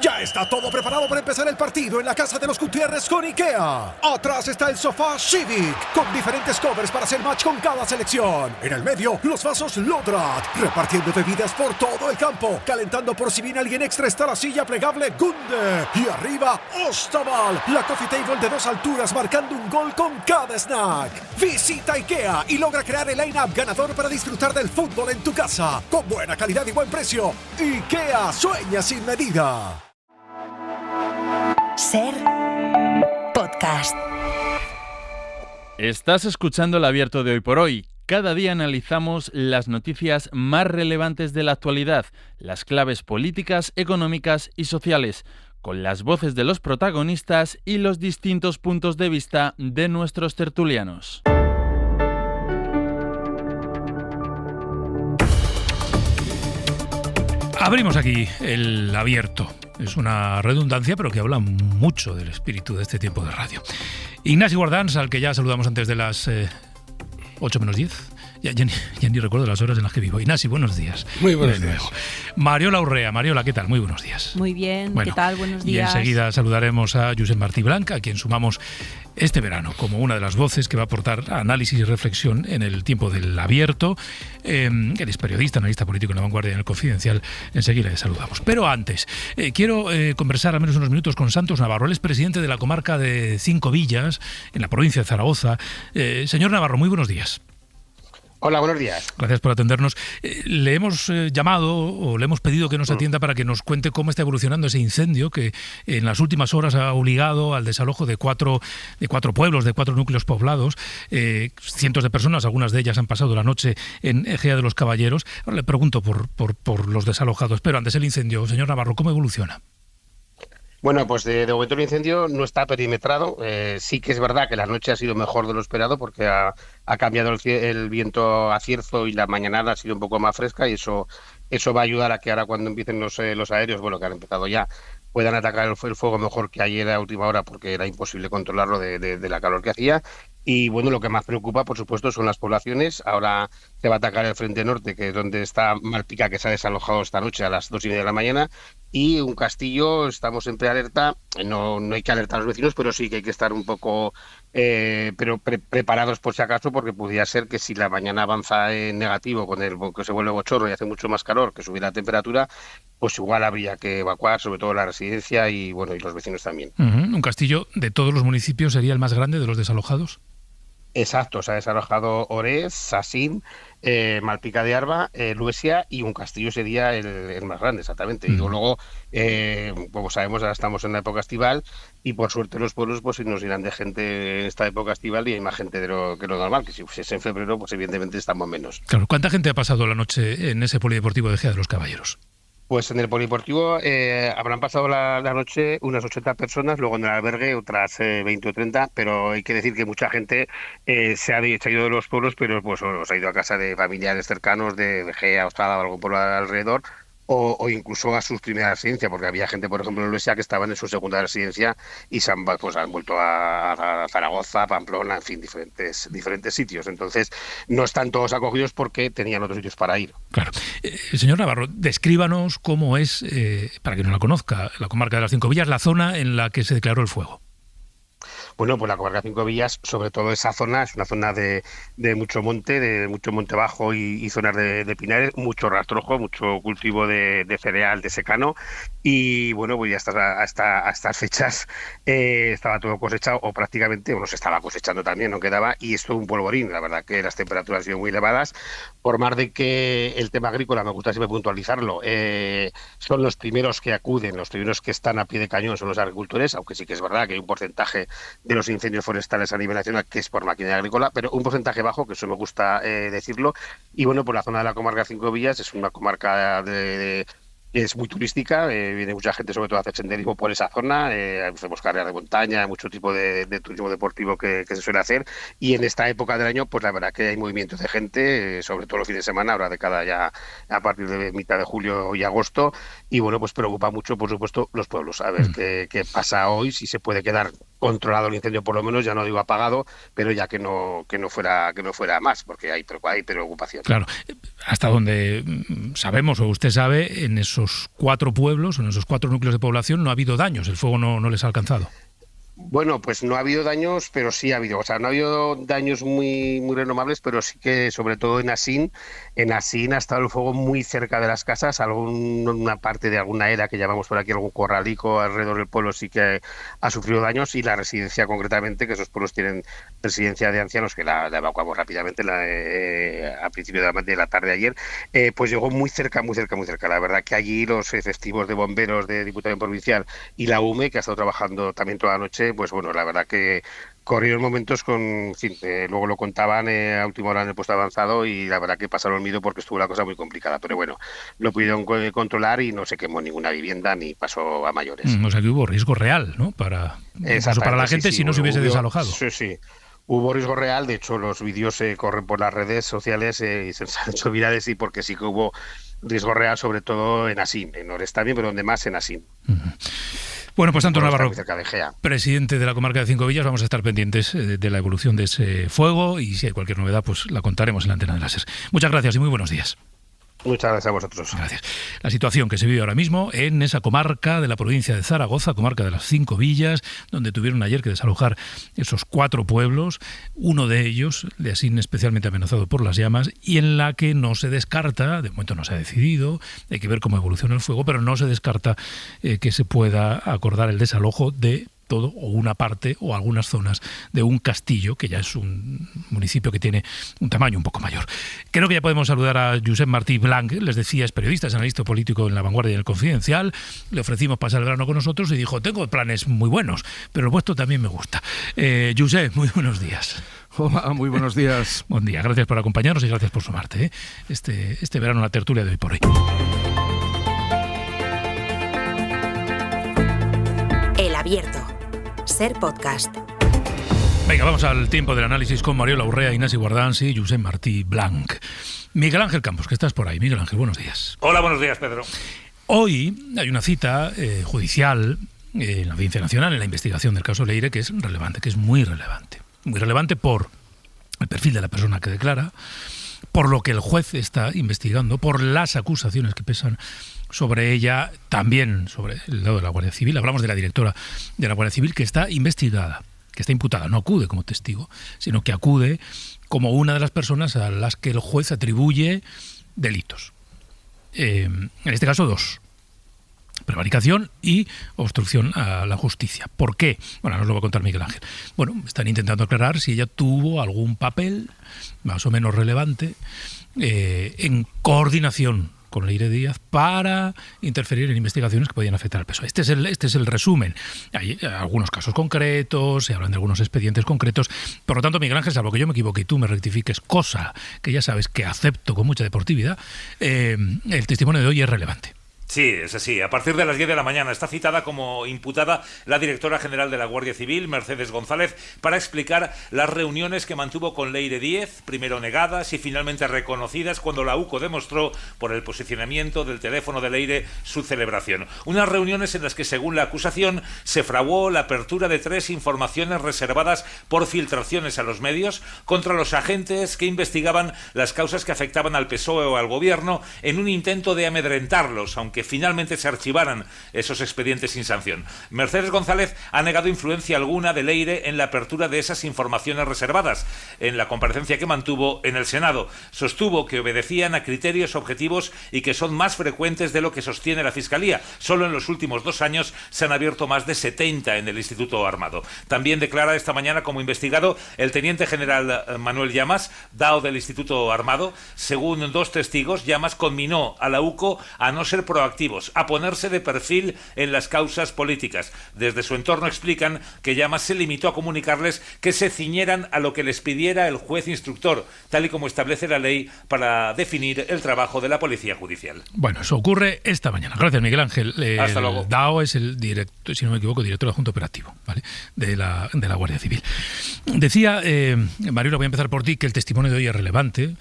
Ya está todo preparado para empezar el partido en la casa de los Gutiérrez con IKEA. Atrás está el sofá Civic, con diferentes covers para hacer match con cada selección. En el medio, los vasos Lodrat, repartiendo bebidas por todo el campo. Calentando por si viene alguien extra está la silla plegable Gunde. Y arriba, Ostaval, la coffee table de 2 alturas marcando un gol con cada snack. Visita IKEA y logra crear el line-up ganador para disfrutar del fútbol en tu casa. Con buena calidad y buen precio. IKEA sueña sin medida. Ser podcast. Estás escuchando el Abierto de Hoy por Hoy. Cada día analizamos las noticias más relevantes de la actualidad, las claves políticas, económicas y sociales, con las voces de los protagonistas y los distintos puntos de vista de nuestros tertulianos. Abrimos aquí el Abierto. Es una redundancia, pero que habla mucho del espíritu de este tiempo de radio. Ignasi Guardans, al que ya saludamos antes de las 8 menos 10. Ya ni recuerdo las horas en las que vivo. Ignasi, buenos días. Muy buenos días. Mariola Urrea. Mariola, ¿qué tal? Muy buenos días. Muy bien, bueno, ¿qué tal? Buenos días. Y enseguida saludaremos a Josep Martí Blanca, a quien sumamos este verano como una de las voces que va a aportar análisis y reflexión en el tiempo del Abierto. Él es periodista, analista político en La Vanguardia y en El Confidencial. Enseguida le saludamos. Pero antes, quiero conversar al menos unos minutos con Santos Navarro. Él es presidente de la comarca de Cinco Villas, en la provincia de Zaragoza. Señor Navarro, muy buenos días. Hola, buenos días. Gracias por atendernos. Le hemos llamado o le hemos pedido que nos atienda para que nos cuente cómo está evolucionando ese incendio que en las últimas horas ha obligado al desalojo de cuatro pueblos, de 4 núcleos poblados. Cientos de personas, algunas de ellas han pasado la noche en Ejea de los Caballeros. Ahora le pregunto por los desalojados, pero antes el incendio. Señor Navarro, ¿cómo evoluciona? Bueno, pues de momento el incendio no está perimetrado. Sí que es verdad que la noche ha sido mejor de lo esperado porque ha cambiado el viento a cierzo y la mañanada ha sido un poco más fresca y eso va a ayudar a que ahora cuando empiecen los aéreos, bueno, que han empezado ya, puedan atacar el fuego mejor que ayer a última hora porque era imposible controlarlo de la calor que hacía. Y bueno, lo que más preocupa, por supuesto, son las poblaciones. Ahora se va a atacar el Frente Norte, que es donde está Malpica, que se ha desalojado esta noche a las 2:30 de la mañana. Y un Castillo, estamos en prealerta. No hay que alertar a los vecinos, pero sí que hay que estar un poco preparados por si acaso, porque podría ser que si la mañana avanza en negativo, que se vuelve bochorno y hace mucho más calor, que subir la temperatura, pues igual habría que evacuar, sobre todo la residencia y bueno y los vecinos también. Un Castillo de todos los municipios sería el más grande de los desalojados. Exacto, se ha desalojado Orez, Sasín, Malpica de Arba, Luesia y un Castillo sería el más grande, exactamente. Y luego, como sabemos, ahora estamos en la época estival y por suerte los pueblos pues nos irán de gente en esta época estival y hay más gente que lo normal, que si fuese en febrero pues evidentemente estamos menos. Claro, ¿cuánta gente ha pasado la noche en ese polideportivo de Ejea de los Caballeros? Pues en el polideportivo habrán pasado la noche unas 80 personas, luego en el albergue otras 20 o 30, pero hay que decir que mucha gente se ha ido de los pueblos, pero pues se ha ido a casa de familiares cercanos de Gea, Ostrada o algún pueblo alrededor, o incluso a sus primeras residencias, porque había gente, por ejemplo, en Luesia que estaban en su segunda residencia y han vuelto a Zaragoza, Pamplona, en fin, diferentes sitios. Entonces, no están todos acogidos porque tenían otros sitios para ir. Claro. Señor Navarro, descríbanos cómo es, para quien no la conozca, la comarca de las Cinco Villas, la zona en la que se declaró el fuego. Bueno, pues la comarca de Cinco Villas, sobre todo esa zona, es una zona de mucho monte bajo y zonas de pinares, mucho rastrojo, mucho cultivo de cereal, de secano, y bueno, pues ya hasta estas fechas estaba todo cosechado, o prácticamente, bueno, se estaba cosechando también, no quedaba, y esto un polvorín, la verdad que las temperaturas han sido muy elevadas, por más de que el tema agrícola, me gusta siempre puntualizarlo, son los primeros que acuden, los primeros que están a pie de cañón son los agricultores, aunque sí que es verdad que hay un porcentaje de los incendios forestales a nivel nacional que es por maquinaria agrícola, pero un porcentaje bajo, que eso me gusta decirlo. Y bueno, pues la zona de la comarca de Cinco Villas es una comarca que es muy turística, viene mucha gente sobre todo a hacer senderismo por esa zona, hacemos carreras de montaña, mucho tipo de turismo deportivo que se suele hacer, y en esta época del año pues la verdad que hay movimientos de gente, sobre todo los fines de semana, ahora de cada ya a partir de mitad de julio y agosto, y bueno, pues preocupa mucho por supuesto los pueblos, a ver qué pasa hoy, si se puede quedar controlado el incendio, por lo menos, ya no digo apagado, pero ya que no fuera más, porque hay preocupación. Claro, hasta donde sabemos o usted sabe, en esos 4 pueblos, en esos 4 núcleos de población no ha habido daños, el fuego no les ha alcanzado. Bueno, pues no ha habido daños, pero sí ha habido. O sea, no ha habido daños muy renovables, pero sí que, sobre todo en Asín ha estado el fuego muy cerca de las casas. Una parte de alguna era que llamamos por aquí, algún corralico alrededor del pueblo, sí que ha sufrido daños, y la residencia concretamente, que esos pueblos tienen residencia de ancianos, que la evacuamos rápidamente a principio de la tarde de ayer, pues llegó muy cerca. La verdad que allí los efectivos de bomberos de Diputación Provincial y la UME, que ha estado trabajando también toda la noche, pues bueno, la verdad que corrieron momentos luego lo contaban a última hora en el puesto avanzado, y la verdad que pasaron miedo porque estuvo la cosa muy complicada, pero bueno, lo pudieron controlar y no se quemó ninguna vivienda ni pasó a mayores. O sea que hubo riesgo real, ¿no? Para la gente, si no se hubiese desalojado. Sí. Hubo riesgo real, de hecho los vídeos se corren por las redes sociales y se han hecho virales, y porque sí que hubo riesgo real, sobre todo en Asín, en Ores también, pero donde más en Asín. Bueno, pues Antón Navarro, de presidente de la comarca de Cinco Villas, vamos a estar pendientes de la evolución de ese fuego, y si hay cualquier novedad, pues la contaremos en la Antena de la SER. Muchas gracias y muy buenos días. Muchas gracias a vosotros. Gracias. La situación que se vive ahora mismo en esa comarca de la provincia de Zaragoza, comarca de las Cinco Villas, donde tuvieron ayer que desalojar esos 4 pueblos, uno de ellos, de Asín, especialmente amenazado por las llamas, y en la que no se descarta, de momento no se ha decidido, hay que ver cómo evoluciona el fuego, pero no se descarta que se pueda acordar el desalojo de todo o una parte o algunas zonas de un castillo, que ya es un municipio que tiene un tamaño un poco mayor. Creo que ya podemos saludar a Josep Martí Blanc, les decía, es periodista, es analista político en La Vanguardia y en El Confidencial. Le ofrecimos pasar el verano con nosotros y dijo, tengo planes muy buenos, pero el vuestro también me gusta. Josep, muy buenos días. Hola, muy buenos días. Buen día, gracias por acompañarnos y gracias por sumarte este verano a la tertulia de Hoy por Hoy. El Abierto. SER Podcast. Venga, vamos al tiempo del análisis con Mariola Urrea, Ignasi Guardans y Josep Martí Blanc. Miguel Ángel Campos, que estás por ahí. Miguel Ángel, buenos días. Hola, buenos días, Pedro. Hoy hay una cita judicial en la Audiencia Nacional en la investigación del caso Leire, que es relevante, que es muy relevante. Muy relevante por el perfil de la persona que declara, por lo que el juez está investigando, por las acusaciones que pesan sobre ella, también sobre el lado de la Guardia Civil. Hablamos de la directora de la Guardia Civil, que está investigada, que está imputada, no acude como testigo, sino que acude como una de las personas a las que el juez atribuye delitos. En este caso 2. Prevaricación y obstrucción a la justicia. ¿Por qué? Bueno, nos lo va a contar Miguel Ángel. Bueno, están intentando aclarar si ella tuvo algún papel más o menos relevante en coordinación con Leire Díaz para interferir en investigaciones que podían afectar al PSOE. Este es el resumen. Hay algunos casos concretos, se hablan de algunos expedientes concretos. Por lo tanto, Miguel Ángel, salvo que yo me equivoque y tú me rectifiques, cosa que ya sabes que acepto con mucha deportividad, el testimonio de hoy es relevante. Sí, es así. A partir de las 10 de la mañana está citada como imputada la directora general de la Guardia Civil, Mercedes González, para explicar las reuniones que mantuvo con Leire Díez, primero negadas y finalmente reconocidas cuando la UCO demostró, por el posicionamiento del teléfono de Leire, su celebración. Unas reuniones en las que, según la acusación, se fraguó la apertura de 3 informaciones reservadas por filtraciones a los medios contra los agentes que investigaban las causas que afectaban al PSOE o al Gobierno en un intento de amedrentarlos, aunque finalmente se archivaran esos expedientes sin sanción. Mercedes González ha negado influencia alguna de Leire en la apertura de esas informaciones reservadas. En la comparecencia que mantuvo en el Senado, sostuvo que obedecían a criterios objetivos y que son más frecuentes de lo que sostiene la Fiscalía. Solo en los últimos 2 años se han abierto más de 70 en el Instituto Armado. También declara esta mañana como investigado el teniente general Manuel Llamas, DAO del Instituto Armado. Según 2 testigos, Llamas conminó a la UCO a no ser proactivos, a ponerse de perfil en las causas políticas. Desde su entorno explican que Llamas se limitó a comunicarles que se ciñeran a lo que les pidiera el juez instructor, tal y como establece la ley para definir el trabajo de la Policía Judicial. Bueno, eso ocurre esta mañana. Gracias, Miguel Ángel. Hasta luego. DAO es el director, si no me equivoco, director adjunto operativo, ¿vale?, de la Guardia Civil. Decía, Mariola, voy a empezar por ti, que el testimonio de hoy es relevante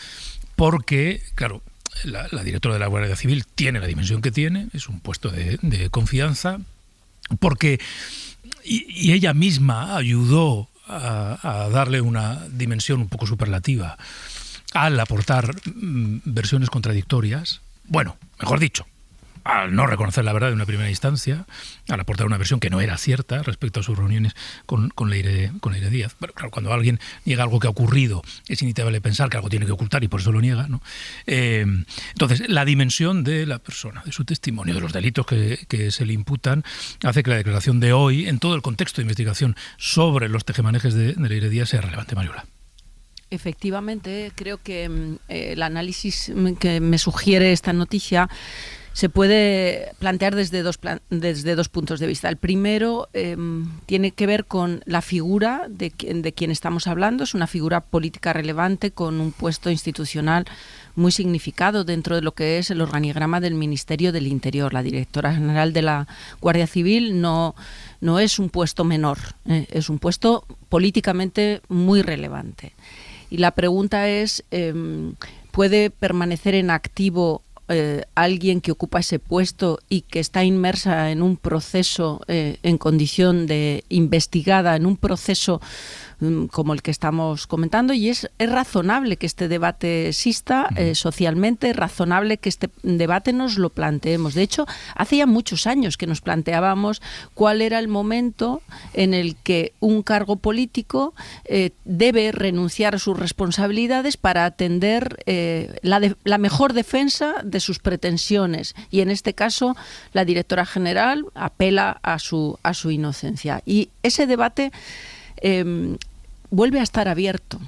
porque, claro, la directora de la Guardia Civil tiene la dimensión que tiene, es un puesto de confianza, porque y ella misma ayudó a darle una dimensión un poco superlativa al aportar versiones contradictorias, bueno, mejor dicho, al no reconocer la verdad en una primera instancia, al aportar una versión que no era cierta respecto a sus reuniones con Leire Díaz. Bueno, claro, cuando alguien niega algo que ha ocurrido, es inevitable pensar que algo tiene que ocultar y por eso lo niega, ¿no? Entonces, la dimensión de la persona, de su testimonio, de los delitos que se le imputan, hace que la declaración de hoy, en todo el contexto de investigación sobre los tejemanejes de Leire Díaz, sea relevante, Mariola. Efectivamente, creo que el análisis que me sugiere esta noticia se puede plantear desde dos puntos de vista. El primero tiene que ver con la figura de quien estamos hablando. Es una figura política relevante con un puesto institucional muy significado dentro de lo que es el organigrama del Ministerio del Interior. La directora general de la Guardia Civil no es un puesto menor, es un puesto políticamente muy relevante. Y la pregunta es, ¿puede permanecer en activo alguien que ocupa ese puesto y que está inmersa en un proceso, en condición de investigada, en un proceso como el que estamos comentando? Y es razonable que este debate exista socialmente, es razonable que este debate nos lo planteemos. De hecho, hace ya muchos años que nos planteábamos cuál era el momento en el que un cargo político debe renunciar a sus responsabilidades para atender la mejor defensa de sus pretensiones. Y en este caso, la directora general apela a su inocencia. Y ese debate vuelve a estar abierto.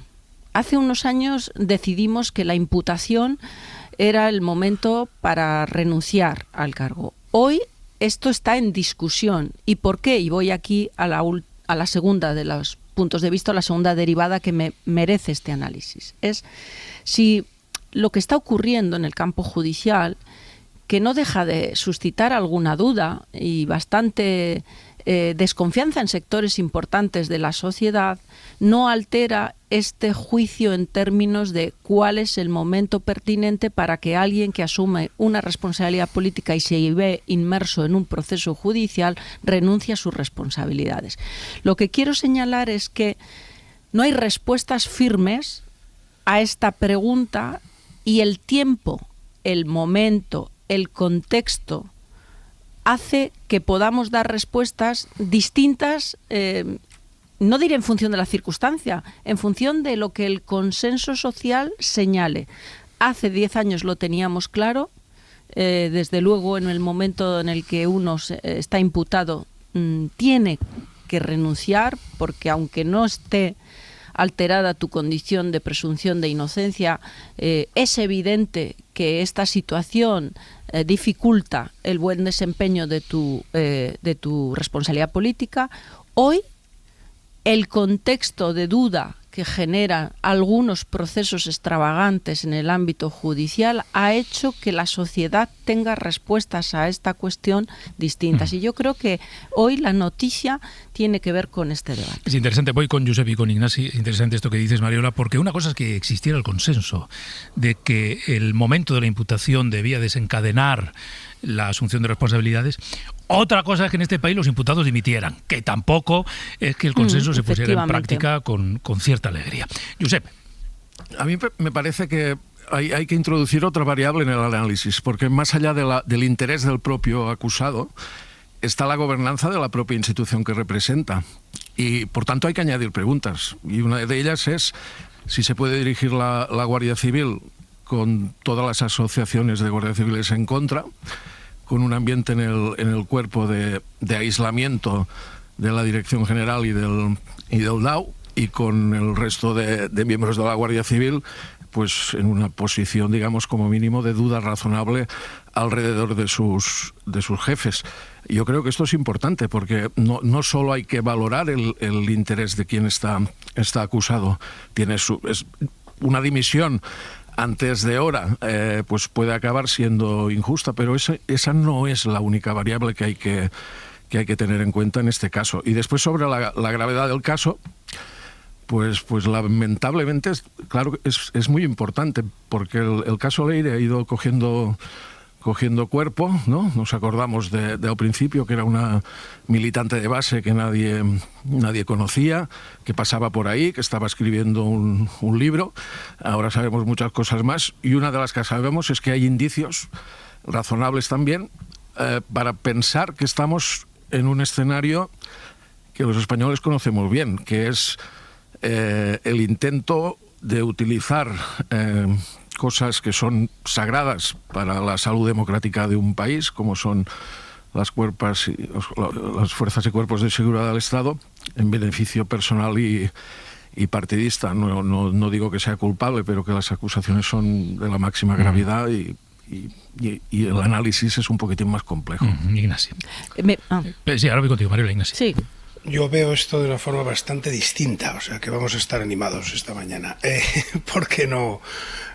Hace unos años decidimos que la imputación era el momento para renunciar al cargo. Hoy esto está en discusión. ¿Y por qué? Y voy aquí a la segunda de los puntos de vista, la segunda derivada que me merece este análisis. Es si lo que está ocurriendo en el campo judicial, que no deja de suscitar alguna duda y bastante desconfianza en sectores importantes de la sociedad, no altera este juicio en términos de cuál es el momento pertinente para que alguien que asume una responsabilidad política y se ve inmerso en un proceso judicial renuncie a sus responsabilidades. Lo que quiero señalar es que no hay respuestas firmes a esta pregunta y el tiempo, el momento, el contexto hace que podamos dar respuestas distintas, no diré en función de la circunstancia, en función de lo que el consenso social señale. Hace 10 años lo teníamos claro, desde luego en el momento en el que uno está imputado tiene que renunciar, porque aunque no esté alterada tu condición de presunción de inocencia, es evidente que esta situación dificulta el buen desempeño de tu responsabilidad política. Hoy, el contexto de duda que generan algunos procesos extravagantes en el ámbito judicial ha hecho que la sociedad tenga respuestas a esta cuestión distintas. Y yo creo que hoy la noticia tiene que ver con este debate. Es interesante, voy con Josep y con Ignasi, es interesante esto que dices, Mariola, porque una cosa es que existiera el consenso de que el momento de la imputación debía desencadenar la asunción de responsabilidades. Otra cosa es que en este país los imputados dimitieran, que tampoco es que el consenso se pusiera en práctica con cierta alegría. Josep. A mí me parece que hay que introducir otra variable en el análisis, porque más allá del interés del propio acusado, está la gobernanza de la propia institución que representa. Y, por tanto, hay que añadir preguntas. Y una de ellas es si se puede dirigir la Guardia Civil con todas las asociaciones de guardias civiles en contra, con un ambiente en el cuerpo de aislamiento de la Dirección General y del DAU, y con el resto de miembros de la Guardia Civil pues en una posición, digamos, como mínimo de duda razonable alrededor de sus jefes. Yo creo que esto es importante porque no solo hay que valorar el interés de quien está acusado, es una dimisión antes de hora, pues puede acabar siendo injusta, pero esa no es la única variable que hay que tener en cuenta en este caso. Y después, sobre la gravedad del caso, pues lamentablemente, claro, es muy importante, porque el caso Leire ha ido cogiendo cogiendo cuerpo, ¿no? Nos acordamos de al principio que era una militante de base que nadie conocía, que pasaba por ahí, que estaba escribiendo un libro. Ahora sabemos muchas cosas más, y una de las que sabemos es que hay indicios razonables también para pensar que estamos en un escenario que los españoles conocemos bien, que es el intento de utilizar cosas que son sagradas para la salud democrática de un país, como son las fuerzas y cuerpos de seguridad del Estado, en beneficio personal y partidista. No digo que sea culpable, pero que las acusaciones son de la máxima gravedad y el análisis es un poquitín más complejo. Ignacio. Sí, ahora voy contigo, Mariola. Ignacio. Sí. Yo veo esto de una forma bastante distinta, o sea que vamos a estar animados esta mañana. Porque no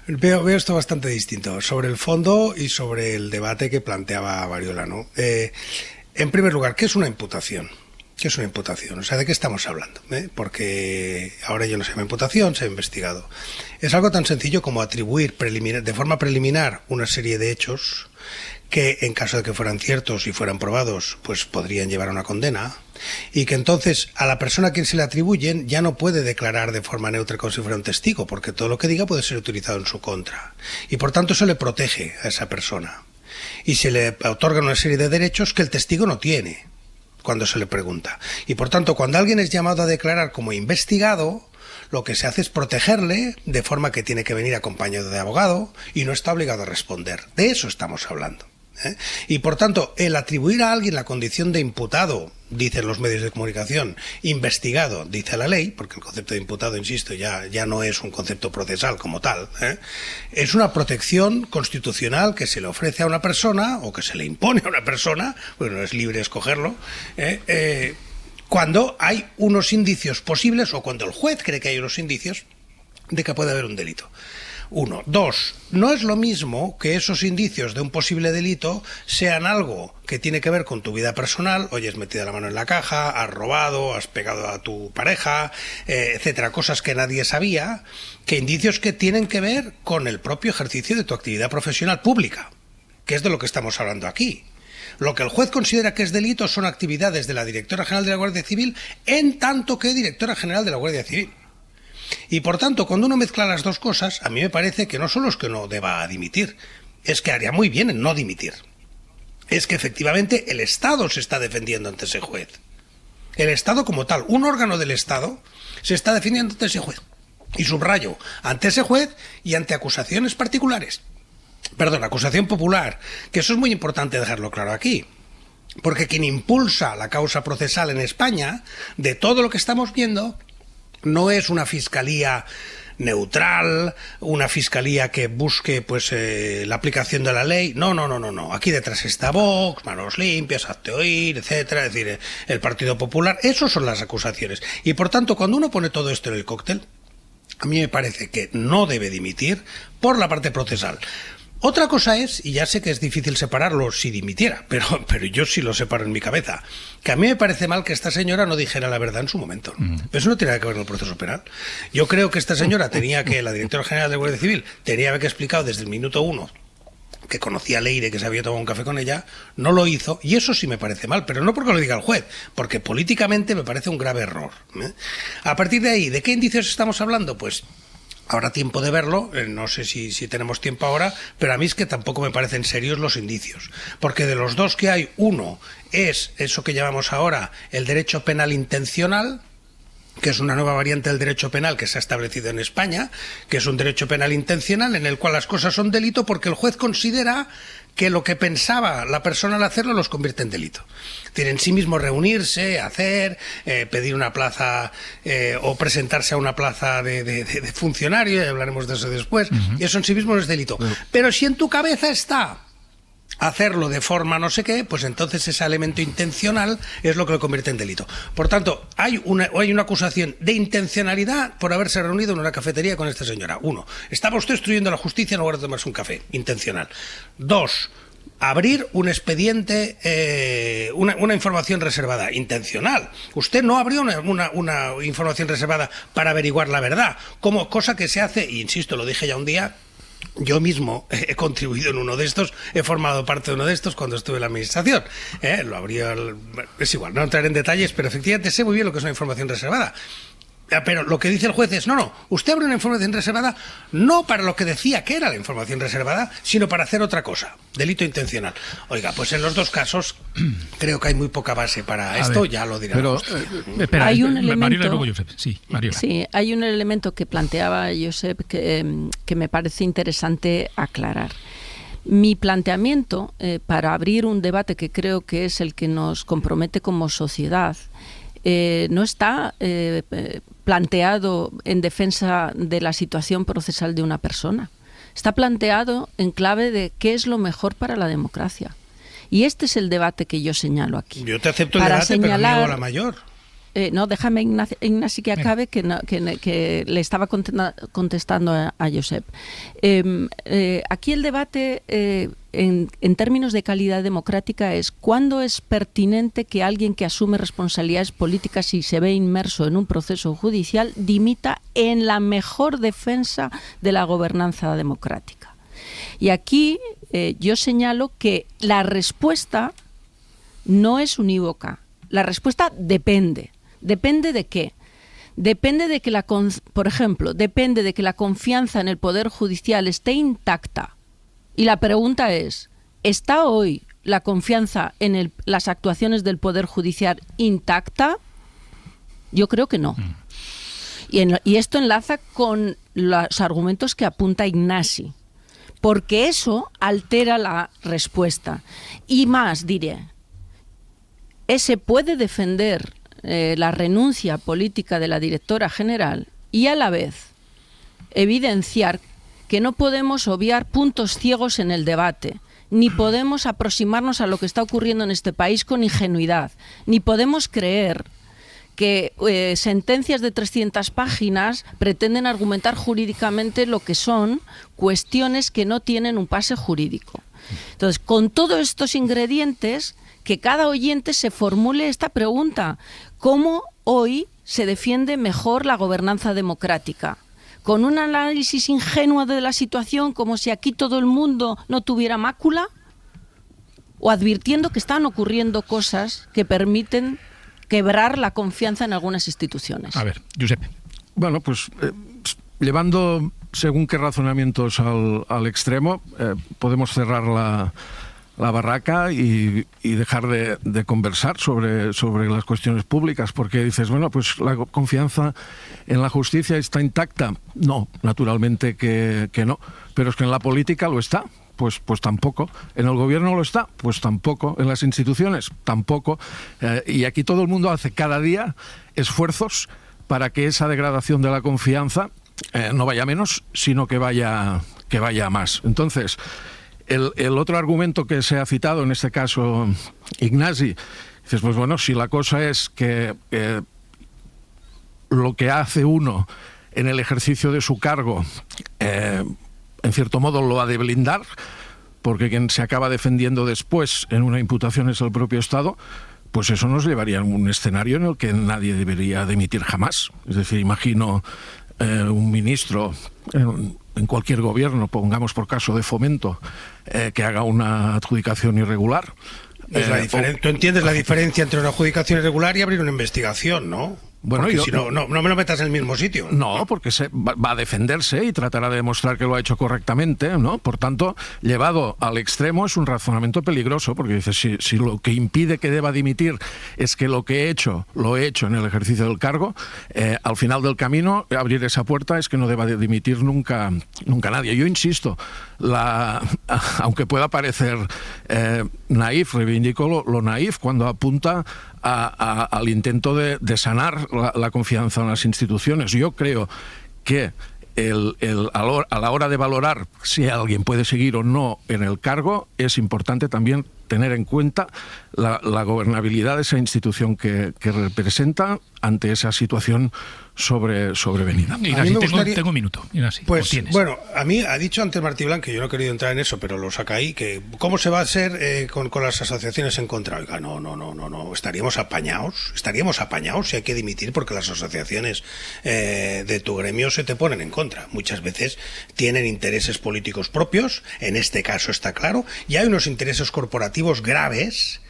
veo esto bastante distinto sobre el fondo y sobre el debate que planteaba Mariola, ¿no? En primer lugar, ¿qué es una imputación? ¿Qué es una imputación? O sea, ¿de qué estamos hablando? Porque ahora ya no se llama imputación, se ha investigado. Es algo tan sencillo como atribuir de forma preliminar una serie de hechos que, en caso de que fueran ciertos y fueran probados, pues podrían llevar a una condena, y que entonces a la persona a quien se le atribuyen ya no puede declarar de forma neutra como si fuera un testigo, porque todo lo que diga puede ser utilizado en su contra. Y por tanto eso le protege a esa persona. Y se le otorgan una serie de derechos que el testigo no tiene cuando se le pregunta. Y por tanto, cuando alguien es llamado a declarar como investigado, lo que se hace es protegerle, de forma que tiene que venir acompañado de abogado y no está obligado a responder. De eso estamos hablando. Y por tanto, el atribuir a alguien la condición de imputado, dicen los medios de comunicación, investigado, dice la ley, porque el concepto de imputado, insisto, ya no es un concepto procesal como tal, es una protección constitucional que se le ofrece a una persona, o que se le impone a una persona, bueno, es libre escogerlo, cuando hay unos indicios posibles, o cuando el juez cree que hay unos indicios de que puede haber un delito. 1. 2. No es lo mismo que esos indicios de un posible delito sean algo que tiene que ver con tu vida personal, oye, has metido la mano en la caja, has robado, has pegado a tu pareja, etcétera, cosas que nadie sabía, que indicios que tienen que ver con el propio ejercicio de tu actividad profesional pública, que es de lo que estamos hablando aquí. Lo que el juez considera que es delito son actividades de la Directora General de la Guardia Civil en tanto que Directora General de la Guardia Civil. Y por tanto, cuando uno mezcla las dos cosas, a mí me parece que no solo es que no deba dimitir, es que haría muy bien en no dimitir. Es que efectivamente el Estado se está defendiendo ante ese juez. El Estado como tal, un órgano del Estado, se está defendiendo ante ese juez. Y subrayo, ante ese juez y ante acusaciones particulares. Perdón, acusación popular, que eso es muy importante dejarlo claro aquí. Porque quien impulsa la causa procesal en España, de todo lo que estamos viendo, no es una fiscalía neutral, una fiscalía que busque pues la aplicación de la ley. No. Aquí detrás está Vox, Manos Limpias, Hazte Oír, etcétera, es decir, el Partido Popular. Esas son las acusaciones. Y por tanto, cuando uno pone todo esto en el cóctel, a mí me parece que no debe dimitir por la parte procesal. Otra cosa es, y ya sé que es difícil separarlo si dimitiera, pero yo sí lo separo en mi cabeza, que a mí me parece mal que esta señora no dijera la verdad en su momento. Pero eso no tiene nada que ver con el proceso penal. Yo creo que esta señora la Directora General de la Guardia Civil, tenía que haber explicado desde el minuto 1 que conocía a Leire, que se había tomado un café con ella, no lo hizo, y eso sí me parece mal, pero no porque lo diga el juez, porque políticamente me parece un grave error. A partir de ahí, ¿de qué indicios estamos hablando? Pues habrá tiempo de verlo, no sé si tenemos tiempo ahora, pero a mí es que tampoco me parecen serios los indicios, porque de los dos que hay, uno es eso que llamamos ahora el derecho penal intencional, que es una nueva variante del derecho penal que se ha establecido en España, que es un derecho penal intencional en el cual las cosas son delito porque el juez considera que lo que pensaba la persona al hacerlo los convierte en delito. Tiene en sí mismo reunirse, hacer, pedir una plaza o presentarse a una plaza de funcionario, y hablaremos de eso después, y eso en sí mismo no es delito. Pero si en tu cabeza está hacerlo de forma no sé qué, pues entonces ese elemento intencional es lo que lo convierte en delito. Por tanto, hay una acusación de intencionalidad por haberse reunido en una cafetería con esta señora. 1. Estaba usted obstruyendo la justicia en lugar de tomarse un café. Intencional. 2. Abrir un expediente, una información reservada. Intencional. Usted no abrió una información reservada para averiguar la verdad. Cosa que se hace, e insisto, lo dije ya un día, Yo mismo he contribuido en uno de estos, he formado parte de uno de estos cuando estuve en la administración. Es igual, no entrar en detalles, pero efectivamente sé muy bien lo que es una información reservada. Pero lo que dice el juez es, no, usted abre una información reservada no para lo que decía que era la información reservada, sino para hacer otra cosa, delito intencional. Oiga, pues en los dos casos creo que hay muy poca base para esto, ya lo diré. Pero, espera, hay un elemento, Mariola y luego Josep. Sí, Mariola. Sí, hay un elemento que planteaba Josep que me parece interesante aclarar. Mi planteamiento para abrir un debate que creo que es el que nos compromete como sociedad no está planteado en defensa de la situación procesal de una persona. Está planteado en clave de qué es lo mejor para la democracia. Y este es el debate que yo señalo aquí. Yo te acepto el debate, pero niego la mayor. No, déjame, Ignasi, que acabe, que le estaba contestando a Josep. Aquí el debate, en términos de calidad democrática, es cuándo es pertinente que alguien que asume responsabilidades políticas y se ve inmerso en un proceso judicial dimita en la mejor defensa de la gobernanza democrática. Y aquí yo señalo que la respuesta no es unívoca. La respuesta depende. ¿Depende de qué? Depende de que por ejemplo, depende de que la confianza en el Poder Judicial esté intacta. Y la pregunta es, ¿está hoy la confianza en las actuaciones del Poder Judicial intacta? Yo creo que no. Y esto enlaza con los argumentos que apunta Ignasi, porque eso altera la respuesta. Y más, diré, se puede defender la renuncia política de la directora general y a la vez evidenciar que no podemos obviar puntos ciegos en el debate, ni podemos aproximarnos a lo que está ocurriendo en este país con ingenuidad, ni podemos creer que sentencias de 300 páginas pretenden argumentar jurídicamente lo que son cuestiones que no tienen un pase jurídico. Entonces, con todos estos ingredientes, que cada oyente se formule esta pregunta: ¿cómo hoy se defiende mejor la gobernanza democrática? ¿Con un análisis ingenuo de la situación, como si aquí todo el mundo no tuviera mácula? ¿O advirtiendo que están ocurriendo cosas que permiten quebrar la confianza en algunas instituciones? A ver, Josep. Bueno, pues llevando según qué razonamientos al extremo, podemos cerrar la barraca y dejar de conversar sobre las cuestiones públicas, porque dices, bueno, pues la confianza en la justicia está intacta. No, naturalmente que no, pero es que en la política lo está. Pues tampoco. ¿En el gobierno lo está? Pues tampoco. ¿En las instituciones? Tampoco. Y aquí todo el mundo hace cada día esfuerzos para que esa degradación de la confianza no vaya menos, sino que vaya más. Entonces, el otro argumento que se ha citado, en este caso Ignasi, dices, pues bueno, si la cosa es que lo que hace uno en el ejercicio de su cargo, en cierto modo lo ha de blindar, porque quien se acaba defendiendo después en una imputación es el propio Estado, pues eso nos llevaría a un escenario en el que nadie debería dimitir jamás. Es decir, imagino un ministro en cualquier gobierno, pongamos por caso de Fomento, que haga una adjudicación irregular. Tú entiendes la diferencia entre una adjudicación irregular y abrir una investigación, ¿no? Bueno, si no me lo metas en el mismo sitio. No, porque va a defenderse y tratará de demostrar que lo ha hecho correctamente, ¿no? Por tanto, llevado al extremo es un razonamiento peligroso, porque dices, si lo que impide que deba dimitir es que lo que he hecho, lo he hecho en el ejercicio del cargo, al final del camino, abrir esa puerta es que no deba de dimitir nunca nadie. Yo insisto, aunque pueda parecer naif, reivindico lo naif cuando apunta al intento de sanar la confianza en las instituciones. Yo creo que a la hora de valorar si alguien puede seguir o no en el cargo, es importante también tener en cuenta la gobernabilidad de esa institución que representa ante esa situación sobrevenida. Ignacy, tengo un minuto. Ignacy, pues bueno, a mí ha dicho antes Martí Blanc, que yo no he querido entrar en eso, pero lo saca ahí, que cómo se va a hacer con las asociaciones en contra. Oiga, no, estaríamos apañados si hay que dimitir porque las asociaciones de tu gremio se te ponen en contra. Muchas veces tienen intereses políticos propios, en este caso está claro, y hay unos intereses corporativos graves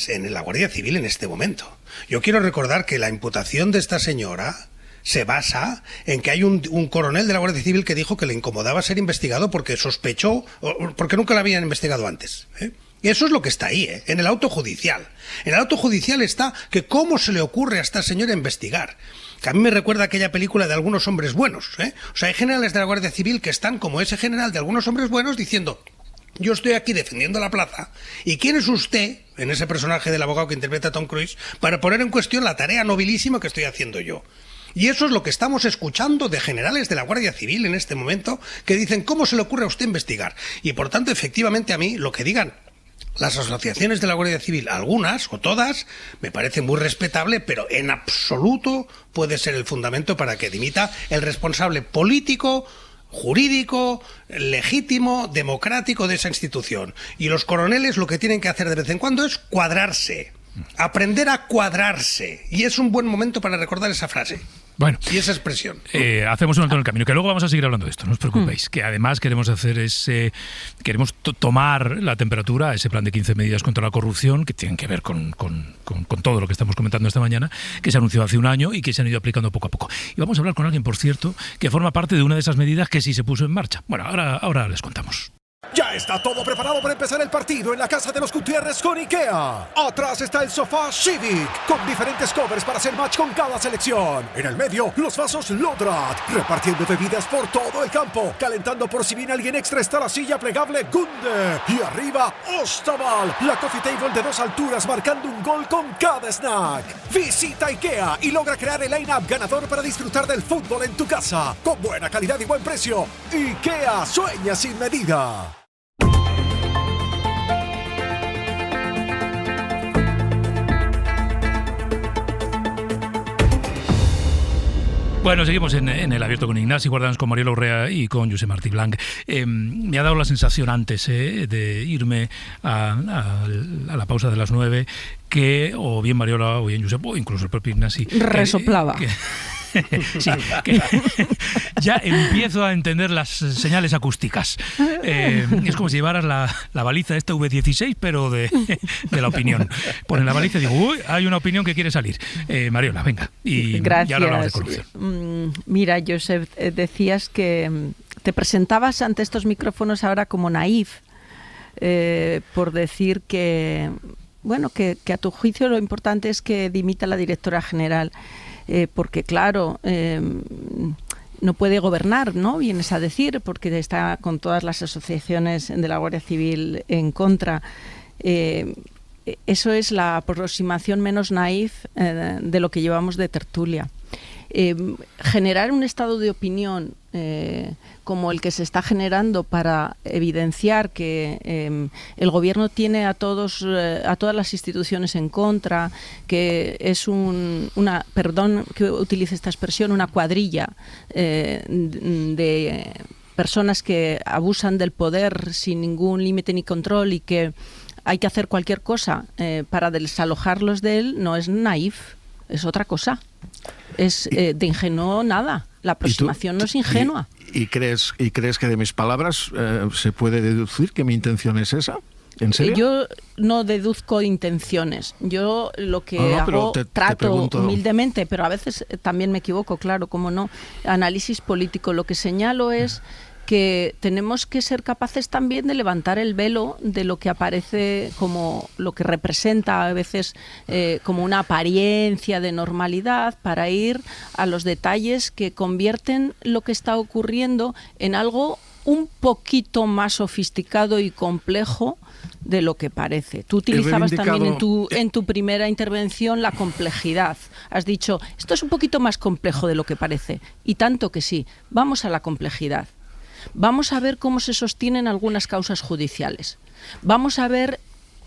en la Guardia Civil en este momento. Yo quiero recordar que la imputación de esta señora se basa en que hay un coronel de la Guardia Civil que dijo que le incomodaba ser investigado porque sospechó, porque nunca la habían investigado antes. Y eso es lo que está ahí, en el auto judicial. En el auto judicial está que cómo se le ocurre a esta señora investigar. Que a mí me recuerda aquella película de Algunos hombres buenos. O sea, hay generales de la Guardia Civil que están como ese general de Algunos hombres buenos diciendo: yo estoy aquí defendiendo la plaza, ¿y quién es usted, en ese personaje del abogado que interpreta a Tom Cruise, para poner en cuestión la tarea nobilísima que estoy haciendo yo? Y eso es lo que estamos escuchando de generales de la Guardia Civil en este momento, que dicen: ¿cómo se le ocurre a usted investigar? Y por tanto, efectivamente, a mí lo que digan las asociaciones de la Guardia Civil, algunas o todas, me parece muy respetable, pero en absoluto puede ser el fundamento para que dimita el responsable político, jurídico, legítimo, democrático de esa institución. Y los coroneles lo que tienen que hacer de vez en cuando es cuadrarse, aprender a cuadrarse. Y es un buen momento para recordar esa frase. Bueno, y esa expresión. Hacemos un alto en el camino, que luego vamos a seguir hablando de esto, no os preocupéis, que además queremos hacer queremos tomar la temperatura a ese plan de 15 medidas contra la corrupción, que tienen que ver con todo lo que estamos comentando esta mañana, que se anunció hace un año y que se han ido aplicando poco a poco. Y vamos a hablar con alguien, por cierto, que forma parte de una de esas medidas que sí se puso en marcha. Bueno, ahora les contamos. Ya está todo preparado para empezar el partido en la casa de los Gutiérrez con IKEA. Atrás está el sofá Civic, con diferentes covers para hacer match con cada selección. En el medio, los vasos Lodrat, repartiendo bebidas por todo el campo. Calentando por si viene alguien extra está la silla plegable Gunde. Y arriba, Ostaval, la coffee table de 2 alturas marcando un gol con cada snack. Visita IKEA y logra crear el line-up ganador para disfrutar del fútbol en tu casa. Con buena calidad y buen precio. IKEA sueña sin medida. Bueno, seguimos en el abierto con Ignacy Guardans, con Mariela Urrea y con Josep Martí Blanc. Me ha dado la sensación antes de irme a la pausa de las 9 que o bien Mariela o bien Josep o incluso el propio Ignacy resoplaba. Sí, que ya empiezo a entender las señales acústicas. Es como si llevaras la baliza esta V16, pero de la opinión. Ponen la baliza y digo, uy, hay una opinión que quiere salir. Mariola, venga. Y gracias. Ya hablamos de corrupción. Mira, Josep, decías que te presentabas ante estos micrófonos ahora como naif, por decir que, bueno, que a tu juicio lo importante es que dimita la directora general. Porque claro, no puede gobernar, ¿no? Vienes a decir, porque está con todas las asociaciones de la Guardia Civil en contra. Eso es la aproximación menos naif de lo que llevamos de tertulia. Generar un estado de opinión como el que se está generando para evidenciar que el gobierno tiene a todas las instituciones en contra, que es perdón que utilice esta expresión, una cuadrilla de personas que abusan del poder sin ningún límite ni control y que hay que hacer cualquier cosa para desalojarlos de él, no es naif, es otra cosa. Es de ingenuo nada. La aproximación no es ingenua. ¿Y crees que de mis palabras se puede deducir que mi intención es esa? ¿En serio? Yo no deduzco intenciones. Yo lo que hago, trato humildemente, pero a veces también me equivoco, claro, como no. Análisis político. Lo que señalo es que tenemos que ser capaces también de levantar el velo de lo que aparece como lo que representa a veces como una apariencia de normalidad, para ir a los detalles que convierten lo que está ocurriendo en algo un poquito más sofisticado y complejo de lo que parece. Tú utilizabas también en tu primera intervención la complejidad. Has dicho, esto es un poquito más complejo de lo que parece. Y tanto que sí. Vamos a la complejidad. Vamos a ver cómo se sostienen algunas causas judiciales. Vamos a ver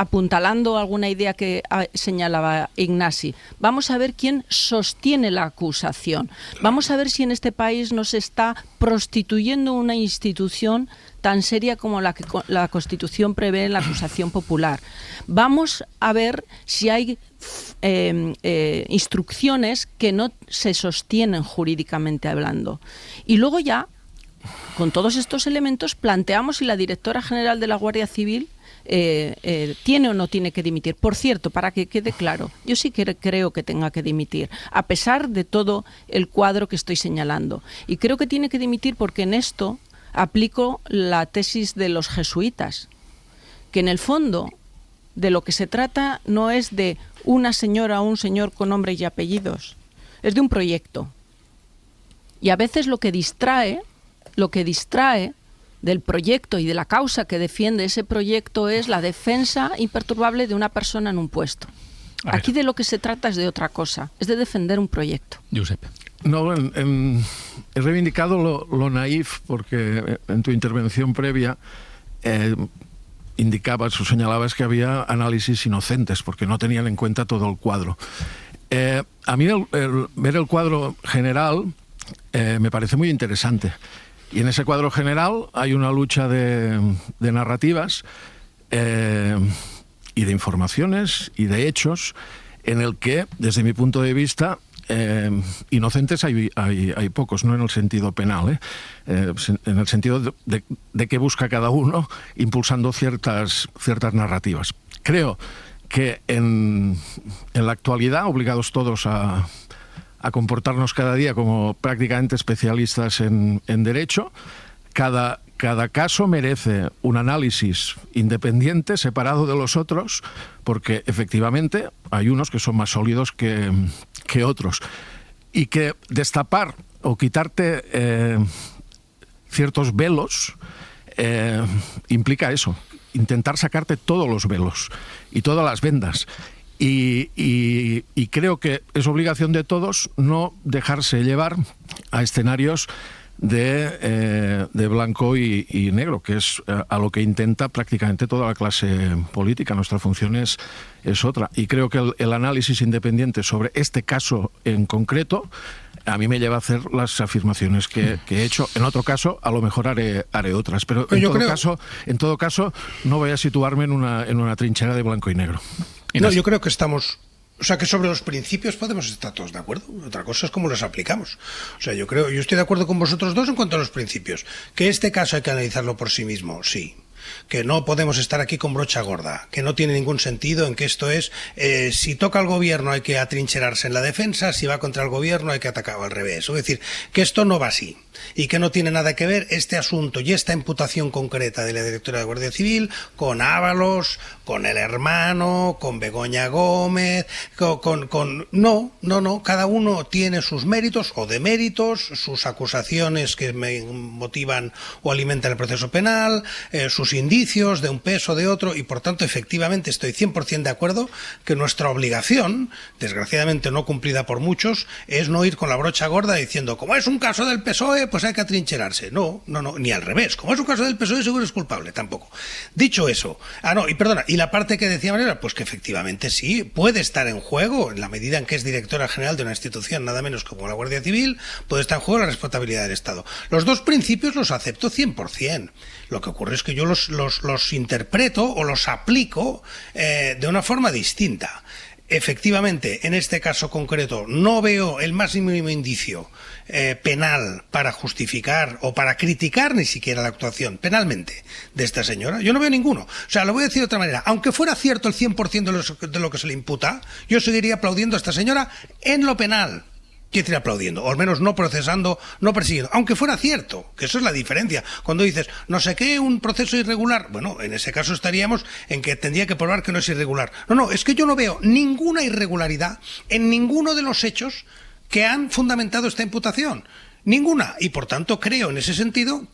apuntalando alguna idea que señalaba Ignasi, vamos a ver quién sostiene la acusación. Vamos a ver si en este país no se está prostituyendo una institución tan seria como la que la Constitución prevé en la acusación popular. Vamos a ver si hay instrucciones que no se sostienen jurídicamente hablando. Y luego ya, con todos estos elementos, planteamos si la directora general de la Guardia Civil tiene o no tiene que dimitir. Por cierto, para que quede claro, yo sí que creo que tenga que dimitir, a pesar de todo el cuadro que estoy señalando. Y creo que tiene que dimitir porque en esto aplico la tesis de los jesuitas, que en el fondo de lo que se trata no es de una señora o un señor con nombre y apellidos, es de un proyecto. Y a veces lo que distrae del proyecto y de la causa que defiende ese proyecto es la defensa imperturbable de una persona en un puesto. Aquí de lo que se trata es de otra cosa, es de defender un proyecto. Josep. No, he reivindicado lo naif porque en tu intervención previa indicabas o señalabas que había análisis inocentes porque no tenían en cuenta todo el cuadro. A mí ver el cuadro general me parece muy interesante. Y en ese cuadro general hay una lucha de narrativas y de informaciones y de hechos en el que, desde mi punto de vista, inocentes hay pocos, no en el sentido penal, en el sentido de que busca cada uno impulsando ciertas narrativas. Creo que en la actualidad, obligados todos a comportarnos cada día como prácticamente especialistas en derecho, cada caso merece un análisis independiente, separado de los otros, porque efectivamente hay unos que son más sólidos que otros. Y que destapar o quitarte ciertos velos implica eso, intentar sacarte todos los velos y todas las vendas. Y creo que es obligación de todos no dejarse llevar a escenarios de blanco y negro, que es a lo que intenta prácticamente toda la clase política. Nuestra función es otra. Y creo que el análisis independiente sobre este caso en concreto a mí me lleva a hacer las afirmaciones que he hecho. En otro caso, a lo mejor haré otras. Pero en todo caso, no voy a situarme en una trinchera de blanco y negro. No, yo creo que estamos... O sea, que sobre los principios podemos estar todos de acuerdo. Otra cosa es cómo los aplicamos. O sea, yo estoy de acuerdo con vosotros dos en cuanto a los principios. Que este caso hay que analizarlo por sí mismo, sí. Que no podemos estar aquí con brocha gorda, que no tiene ningún sentido en que esto es, si toca al gobierno hay que atrincherarse en la defensa, si va contra el gobierno hay que atacar al revés. Es decir, que esto no va así y que no tiene nada que ver este asunto y esta imputación concreta de la directora de Guardia Civil con Ábalos, con el hermano, con Begoña Gómez, No, cada uno tiene sus méritos o deméritos, sus acusaciones que me motivan o alimentan el proceso penal, sus indicios de un peso o de otro, y por tanto efectivamente estoy 100% de acuerdo que nuestra obligación, desgraciadamente no cumplida por muchos, es no ir con la brocha gorda diciendo, como es un caso del PSOE, pues hay que atrincherarse. No, ni al revés, como es un caso del PSOE seguro es culpable, tampoco. Dicho eso, y la parte que decía María, pues que efectivamente sí, puede estar en juego, en la medida en que es directora general de una institución nada menos como la Guardia Civil, puede estar en juego la responsabilidad del Estado. Los dos principios los acepto 100%. Lo que ocurre es que yo los interpreto o los aplico de una forma distinta. Efectivamente, en este caso concreto, no veo el más mínimo indicio penal para justificar o para criticar ni siquiera la actuación penalmente de esta señora. Yo no veo ninguno. O sea, lo voy a decir de otra manera. Aunque fuera cierto el 100% de lo que se le imputa, yo seguiría aplaudiendo a esta señora en lo penal. Quiero decir, aplaudiendo, o al menos no procesando, no persiguiendo, aunque fuera cierto, que eso es la diferencia. Cuando dices, no sé qué, un proceso irregular, bueno, en ese caso estaríamos en que tendría que probar que no es irregular. No, es que yo no veo ninguna irregularidad en ninguno de los hechos que han fundamentado esta imputación. Ninguna. Y por tanto creo en ese sentido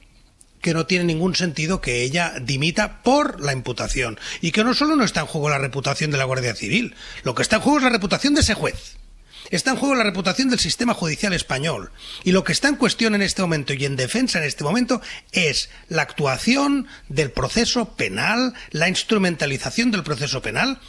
que no tiene ningún sentido que ella dimita por la imputación. Y que no solo no está en juego la reputación de la Guardia Civil, lo que está en juego es la reputación de ese juez. Está en juego la reputación del sistema judicial español. Y lo que está en cuestión en este momento y en defensa en este momento es la actuación del proceso penal, la instrumentalización del proceso penal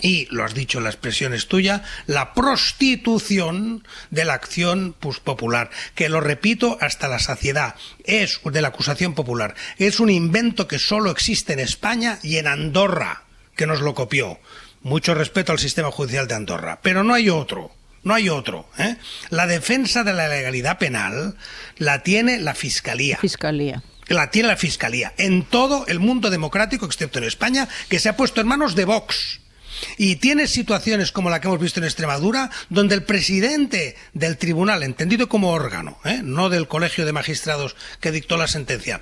y, lo has dicho, la expresión es tuya, la prostitución de la acción popular, que lo repito hasta la saciedad, es de la acusación popular. Es un invento que solo existe en España y en Andorra, que nos lo copió. Mucho respeto al sistema judicial de Andorra, pero no hay otro. No hay otro. La defensa de la legalidad penal la tiene la Fiscalía. La tiene la Fiscalía en todo el mundo democrático, excepto en España, que se ha puesto en manos de Vox. Y tiene situaciones como la que hemos visto en Extremadura, donde el presidente del tribunal, entendido como órgano, no del colegio de magistrados que dictó la sentencia,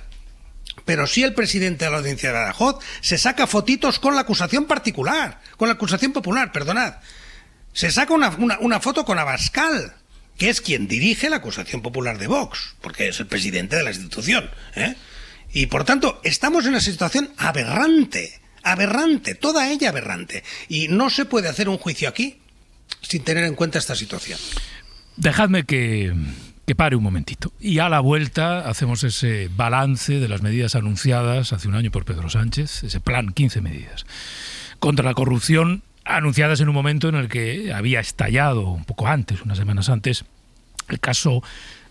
pero sí el presidente de la Audiencia de Badajoz, se saca fotitos con la acusación particular, con la acusación popular, perdonad. Se saca una foto con Abascal, que es quien dirige la acusación popular de Vox, porque es el presidente de la institución. Y por tanto, estamos en una situación aberrante, toda ella aberrante. Y no se puede hacer un juicio aquí sin tener en cuenta esta situación. Dejadme que pare un momentito. Y a la vuelta hacemos ese balance de las medidas anunciadas hace un año por Pedro Sánchez, ese plan 15 medidas contra la corrupción, anunciadas en un momento en el que había estallado un poco antes, unas semanas antes, el caso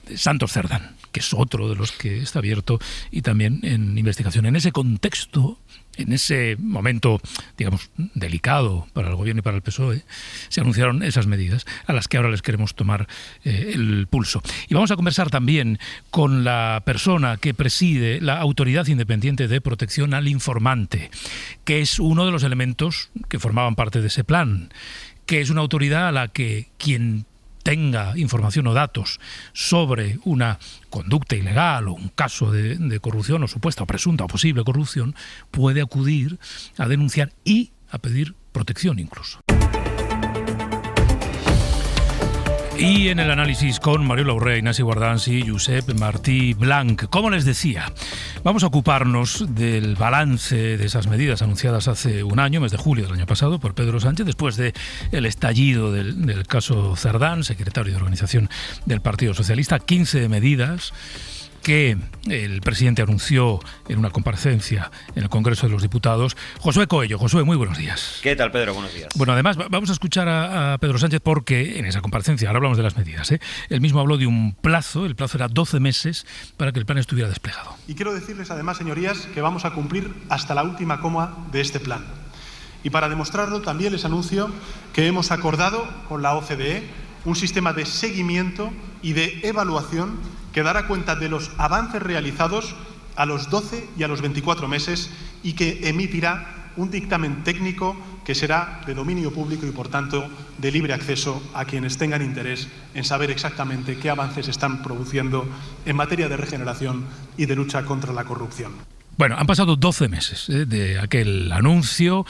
de Santos Cerdán, que es otro de los que está abierto y también en investigación. En ese contexto, en ese momento, digamos, delicado para el Gobierno y para el PSOE, se anunciaron esas medidas a las que ahora les queremos tomar el pulso. Y vamos a conversar también con la persona que preside la Autoridad Independiente de Protección al Informante, que es uno de los elementos que formaban parte de ese plan, que es una autoridad a la que quien tenga información o datos sobre una conducta ilegal o un caso de corrupción o supuesta o presunta o posible corrupción puede acudir a denunciar y a pedir protección incluso. Y en el análisis con Mariola Urrea, Ignasi Guardans y Josep Martí Blanch. Como les decía, vamos a ocuparnos del balance de esas medidas anunciadas hace un año, mes de julio del año pasado, por Pedro Sánchez, después del estallido del caso Cerdán, secretario de organización del Partido Socialista. 15 medidas que el presidente anunció en una comparecencia en el Congreso de los Diputados. Josué Coello. Josué, muy buenos días. ¿Qué tal, Pedro? Buenos días. Bueno, además vamos a escuchar a Pedro Sánchez porque en esa comparecencia, ahora hablamos de las medidas, él mismo habló de un plazo, el plazo era 12 meses para que el plan estuviera desplegado. Y quiero decirles además, señorías, que vamos a cumplir hasta la última coma de este plan. Y para demostrarlo también les anuncio que hemos acordado con la OCDE un sistema de seguimiento y de evaluación que dará cuenta de los avances realizados a los 12 y a los 24 meses y que emitirá un dictamen técnico que será de dominio público y, por tanto, de libre acceso a quienes tengan interés en saber exactamente qué avances están produciendo en materia de regeneración y de lucha contra la corrupción. Bueno, han pasado 12 meses de aquel anuncio.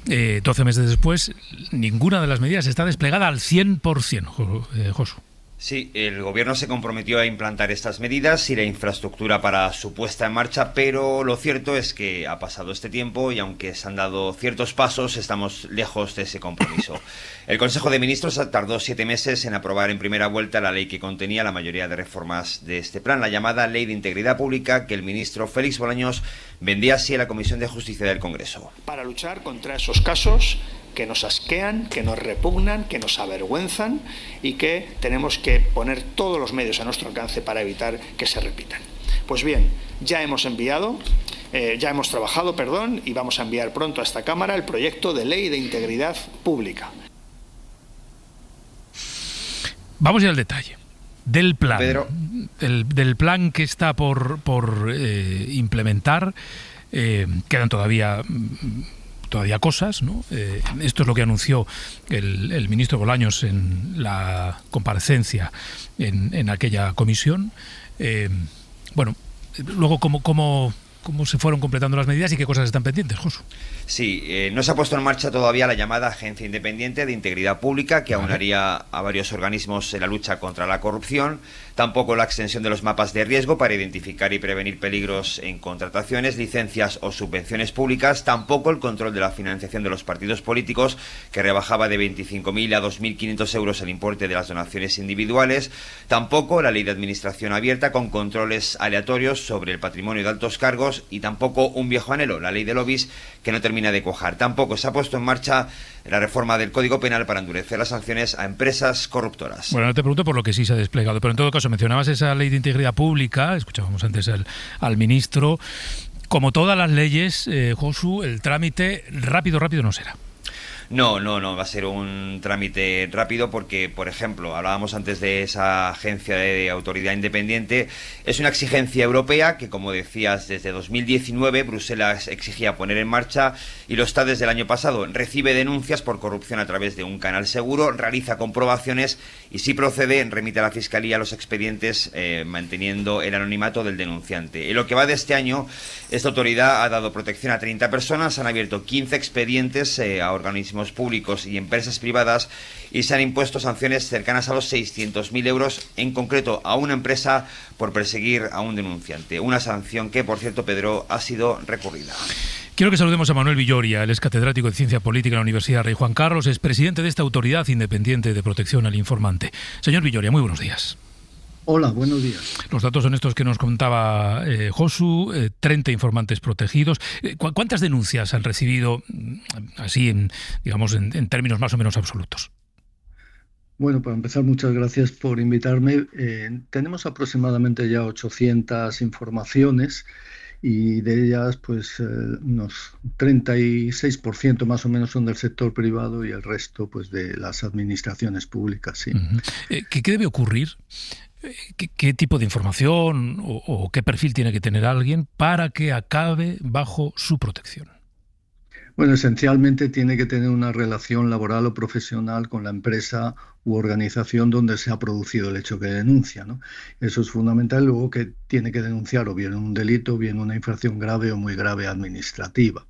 12 meses después, ninguna de las medidas está desplegada al 100%, Josu. Sí, el Gobierno se comprometió a implantar estas medidas y la infraestructura para su puesta en marcha, pero lo cierto es que ha pasado este tiempo y aunque se han dado ciertos pasos, estamos lejos de ese compromiso. El Consejo de Ministros tardó 7 meses en aprobar en primera vuelta la ley que contenía la mayoría de reformas de este plan, la llamada Ley de Integridad Pública, que el ministro Félix Bolaños vendía así a la Comisión de Justicia del Congreso. Para luchar contra esos casos que nos asquean, que nos repugnan, que nos avergüenzan y que tenemos que poner todos los medios a nuestro alcance para evitar que se repitan. Pues bien, ya hemos trabajado, y vamos a enviar pronto a esta Cámara el proyecto de Ley de Integridad Pública. Vamos a ir al detalle del plan. Pedro. Del plan que está por implementar. Quedan todavía cosas, ¿no? Esto es lo que anunció el ministro Bolaños en la comparecencia en aquella comisión. Bueno, luego, ¿cómo cómo se fueron completando las medidas y qué cosas están pendientes, Josu. Sí, no se ha puesto en marcha todavía la llamada Agencia Independiente de Integridad Pública, que aunaría a varios organismos en la lucha contra la corrupción. Tampoco la extensión de los mapas de riesgo para identificar y prevenir peligros en contrataciones, licencias o subvenciones públicas. Tampoco el control de la financiación de los partidos políticos, que rebajaba de 25.000 a 2.500 euros el importe de las donaciones individuales. Tampoco la ley de administración abierta, con controles aleatorios sobre el patrimonio de altos cargos. Y tampoco un viejo anhelo, la ley de lobbies, que no termina de cuajar. Tampoco se ha puesto en marcha la reforma del Código Penal para endurecer las sanciones a empresas corruptoras. Bueno, no te pregunto por lo que sí se ha desplegado, pero en todo caso mencionabas esa ley de integridad pública, escuchábamos antes al ministro. Como todas las leyes, Josu, el trámite rápido no será. No, va a ser un trámite rápido porque, por ejemplo, hablábamos antes de esa agencia de autoridad independiente. Es una exigencia europea que, como decías, desde 2019 Bruselas exigía poner en marcha y lo está desde el año pasado. Recibe denuncias por corrupción a través de un canal seguro, realiza comprobaciones y, si procede, remite a la Fiscalía los expedientes manteniendo el anonimato del denunciante. En lo que va de este año, esta autoridad ha dado protección a 30 personas, han abierto 15 expedientes a organismos públicos y empresas privadas y se han impuesto sanciones cercanas a los 600.000 euros, en concreto a una empresa por perseguir a un denunciante. Una sanción que, por cierto, Pedro, ha sido recurrida. Quiero que saludemos a Manuel Villoria, él es catedrático de Ciencia Política en la Universidad Rey Juan Carlos, es presidente de esta Autoridad Independiente de Protección al Informante. Señor Villoria, muy buenos días. Hola, buenos días. Los datos son estos que nos contaba Josu, 30 informantes protegidos. ¿Cuántas denuncias han recibido, así en términos más o menos absolutos? Bueno, para empezar, muchas gracias por invitarme. Tenemos aproximadamente ya 800 informaciones y de ellas pues unos 36% más o menos son del sector privado y el resto pues de las administraciones públicas. Sí. ¿Qué debe ocurrir? ¿Qué tipo de información o qué perfil tiene que tener alguien para que acabe bajo su protección? Bueno, esencialmente tiene que tener una relación laboral o profesional con la empresa u organización donde se ha producido el hecho que denuncia, ¿no? Eso es fundamental. Luego que tiene que denunciar o bien un delito o bien una infracción grave o muy grave administrativa.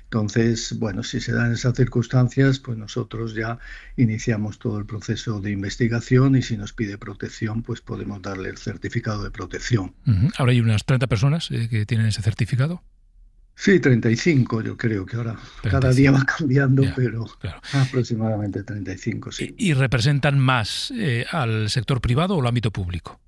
Entonces, bueno, si se dan esas circunstancias, pues nosotros ya iniciamos todo el proceso de investigación y si nos pide protección, pues podemos darle el certificado de protección. ¿Ahora hay unas 30 personas que tienen ese certificado? Sí, 35 yo creo que ahora. 35. Cada día va cambiando, pero claro. Aproximadamente 35, sí. ¿Y representan más al sector privado o al ámbito público?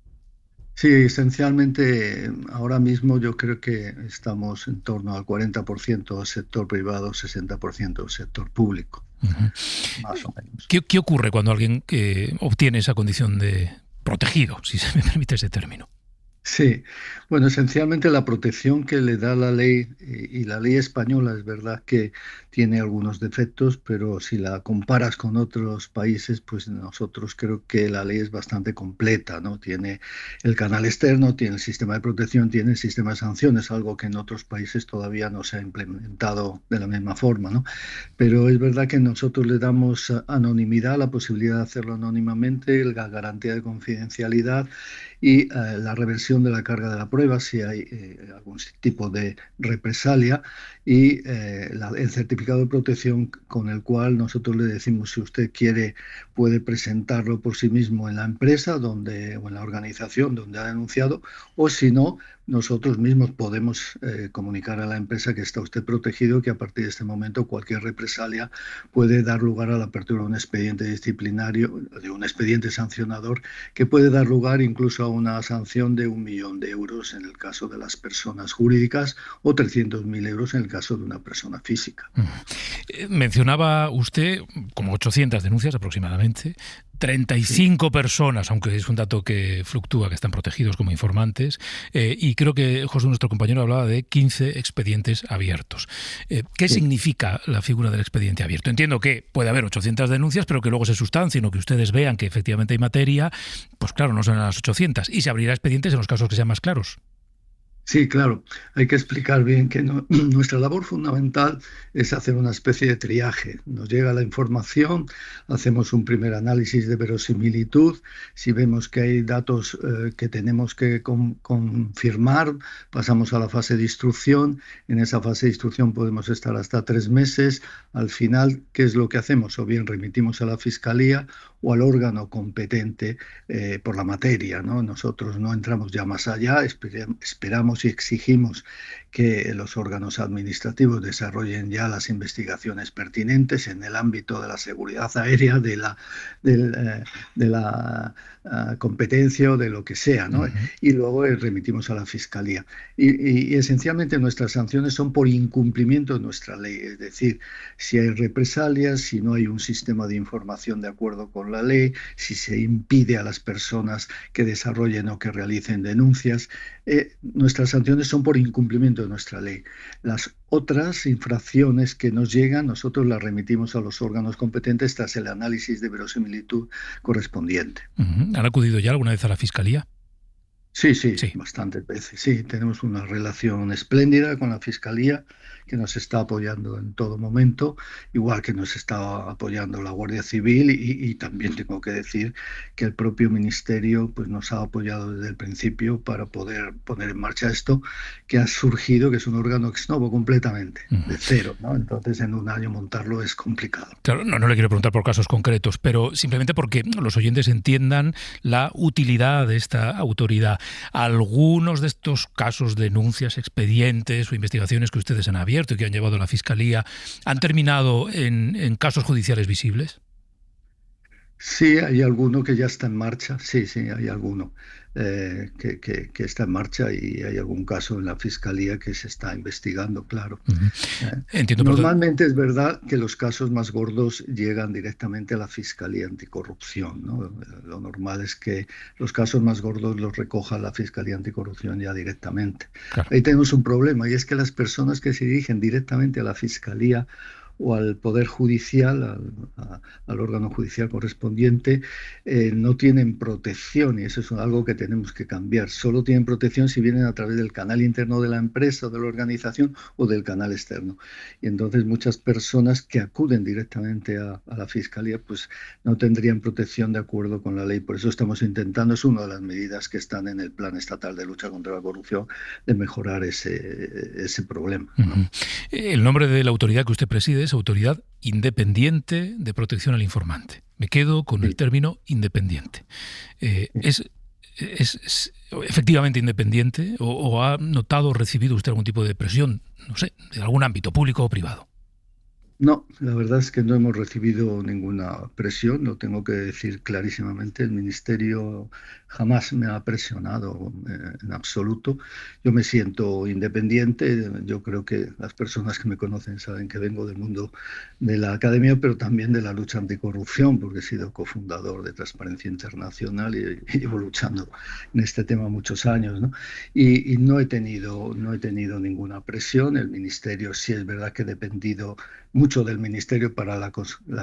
Sí, esencialmente ahora mismo yo creo que estamos en torno al 40% del sector privado, 60% del sector público. Más o menos. ¿Qué ocurre cuando alguien obtiene esa condición de protegido, si se me permite ese término? Sí, bueno, esencialmente la protección que le da la ley y la ley española es verdad que tiene algunos defectos, pero si la comparas con otros países, pues nosotros creo que la ley es bastante completa, ¿no? Tiene el canal externo, tiene el sistema de protección, tiene el sistema de sanciones, algo que en otros países todavía no se ha implementado de la misma forma, ¿no? Pero es verdad que nosotros le damos anonimidad, la posibilidad de hacerlo anónimamente, la garantía de confidencialidad y la reversión de la carga de la prueba si hay algún tipo de represalia y el certificado de protección con el cual nosotros le decimos si usted quiere puede presentarlo por sí mismo en la empresa o en la organización donde ha denunciado o si no nosotros mismos podemos comunicar a la empresa que está usted protegido, que a partir de este momento cualquier represalia puede dar lugar a la apertura de un expediente disciplinario, de un expediente sancionador, que puede dar lugar incluso a una sanción de 1 millón de euros en el caso de las personas jurídicas o 300.000 euros en el caso de una persona física. Mencionaba usted como 800 denuncias aproximadamente, 35 personas, aunque es un dato que fluctúa, que están protegidos como informantes, y creo que José, nuestro compañero, hablaba de 15 expedientes abiertos. ¿Qué significa la figura del expediente abierto? Entiendo que puede haber 800 denuncias, pero que luego se sustancien o que ustedes vean que efectivamente hay materia, pues claro, no son las 800, y se abrirá expedientes en los casos que sean más claros. Sí, claro. Hay que explicar bien que nuestra labor fundamental es hacer una especie de triaje. Nos llega la información, hacemos un primer análisis de verosimilitud. Si vemos que hay datos que tenemos que confirmar, pasamos a la fase de instrucción. En esa fase de instrucción podemos estar hasta 3 meses. Al final, ¿qué es lo que hacemos? O bien remitimos a la Fiscalía o al órgano competente por la materia, ¿no? Nosotros no entramos ya más allá, esperamos y exigimos que los órganos administrativos desarrollen ya las investigaciones pertinentes en el ámbito de la seguridad aérea, de la competencia o de lo que sea, ¿no? Y luego remitimos a la Fiscalía. Y esencialmente nuestras sanciones son por incumplimiento de nuestra ley, es decir, si hay represalias, si no hay un sistema de información de acuerdo con la ley, si se impide a las personas que desarrollen o que realicen denuncias. Nuestras sanciones son por incumplimiento de nuestra ley. Las otras infracciones que nos llegan, nosotros las remitimos a los órganos competentes tras el análisis de verosimilitud correspondiente. ¿Han acudido ya alguna vez a la Fiscalía? Sí, bastantes veces. Sí, tenemos una relación espléndida con la Fiscalía, que nos está apoyando en todo momento, igual que nos está apoyando la Guardia Civil, y también tengo que decir que el propio Ministerio pues, nos ha apoyado desde el principio para poder poner en marcha esto, que ha surgido, que es un órgano ex novo completamente, de cero, ¿no? Entonces en un año montarlo es complicado. Claro, no le quiero preguntar por casos concretos, pero simplemente porque los oyentes entiendan la utilidad de esta autoridad. Algunos de estos casos, denuncias, expedientes o investigaciones que ustedes han abierto y que han llevado a la Fiscalía, ¿han terminado en casos judiciales visibles? Sí, hay alguno que ya está en marcha, sí, hay alguno que está en marcha, y hay algún caso en la Fiscalía que se está investigando, claro. Entiendo. Normalmente es verdad que los casos más gordos llegan directamente a la Fiscalía Anticorrupción, ¿no? Lo normal es que los casos más gordos los recoja la Fiscalía Anticorrupción ya directamente. Claro. Ahí tenemos un problema, y es que las personas que se dirigen directamente a la Fiscalía o al Poder Judicial, al órgano judicial correspondiente, no tienen protección, y eso es algo que tenemos que cambiar. Solo tienen protección si vienen a través del canal interno de la empresa o de la organización o del canal externo. Y entonces muchas personas que acuden directamente a la Fiscalía pues no tendrían protección de acuerdo con la ley. Por eso estamos intentando, es una de las medidas que están en el Plan Estatal de Lucha contra la Corrupción, de mejorar ese problema, ¿no? El nombre de la autoridad que usted preside es Autoridad Independiente de Protección al Informante. Me quedo con el término independiente. ¿Es efectivamente independiente o ha notado o recibido usted algún tipo de presión, no sé, de algún ámbito público o privado? No, la verdad es que no hemos recibido ninguna presión, lo tengo que decir clarísimamente. El Ministerio jamás me ha presionado en absoluto. Yo me siento independiente. Yo creo que las personas que me conocen saben que vengo del mundo de la academia, pero también de la lucha anticorrupción, porque he sido cofundador de Transparencia Internacional y llevo luchando en este tema muchos años, ¿no? Y no he tenido ninguna presión. El Ministerio sí es verdad que he dependido mucho del Ministerio para la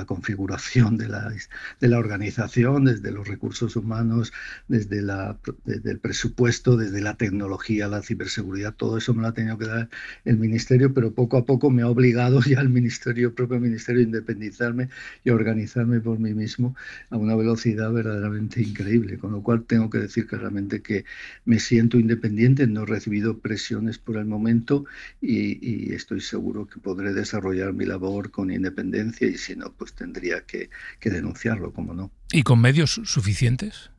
configuración de la organización, desde los recursos humanos, desde el presupuesto, desde la tecnología, la ciberseguridad. Todo eso me lo ha tenido que dar el Ministerio, pero poco a poco me ha obligado ya el propio Ministerio a independizarme y a organizarme por mí mismo a una velocidad verdaderamente increíble, con lo cual tengo que decir claramente que me siento independiente, no he recibido presiones por el momento, y estoy seguro que podré desarrollar mi labor con independencia, y si no, pues tendría que denunciarlo, como no. ¿Y con medios suficientes?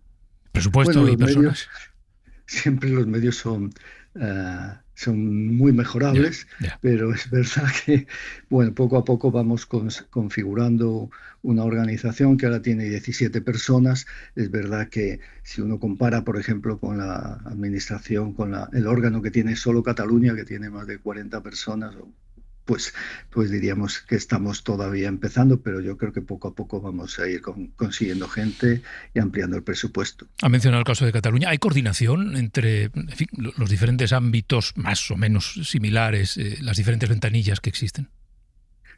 ¿Presupuesto y personas? Siempre los medios son muy mejorables, pero es verdad que poco a poco vamos configurando una organización que ahora tiene 17 personas. Es verdad que si uno compara, por ejemplo, con la administración, con el órgano que tiene solo Cataluña, que tiene más de 40 personas, pues diríamos que estamos todavía empezando, pero yo creo que poco a poco vamos a ir consiguiendo gente y ampliando el presupuesto. Ha mencionado el caso de Cataluña. ¿Hay coordinación entre los diferentes ámbitos más o menos similares, las diferentes ventanillas que existen?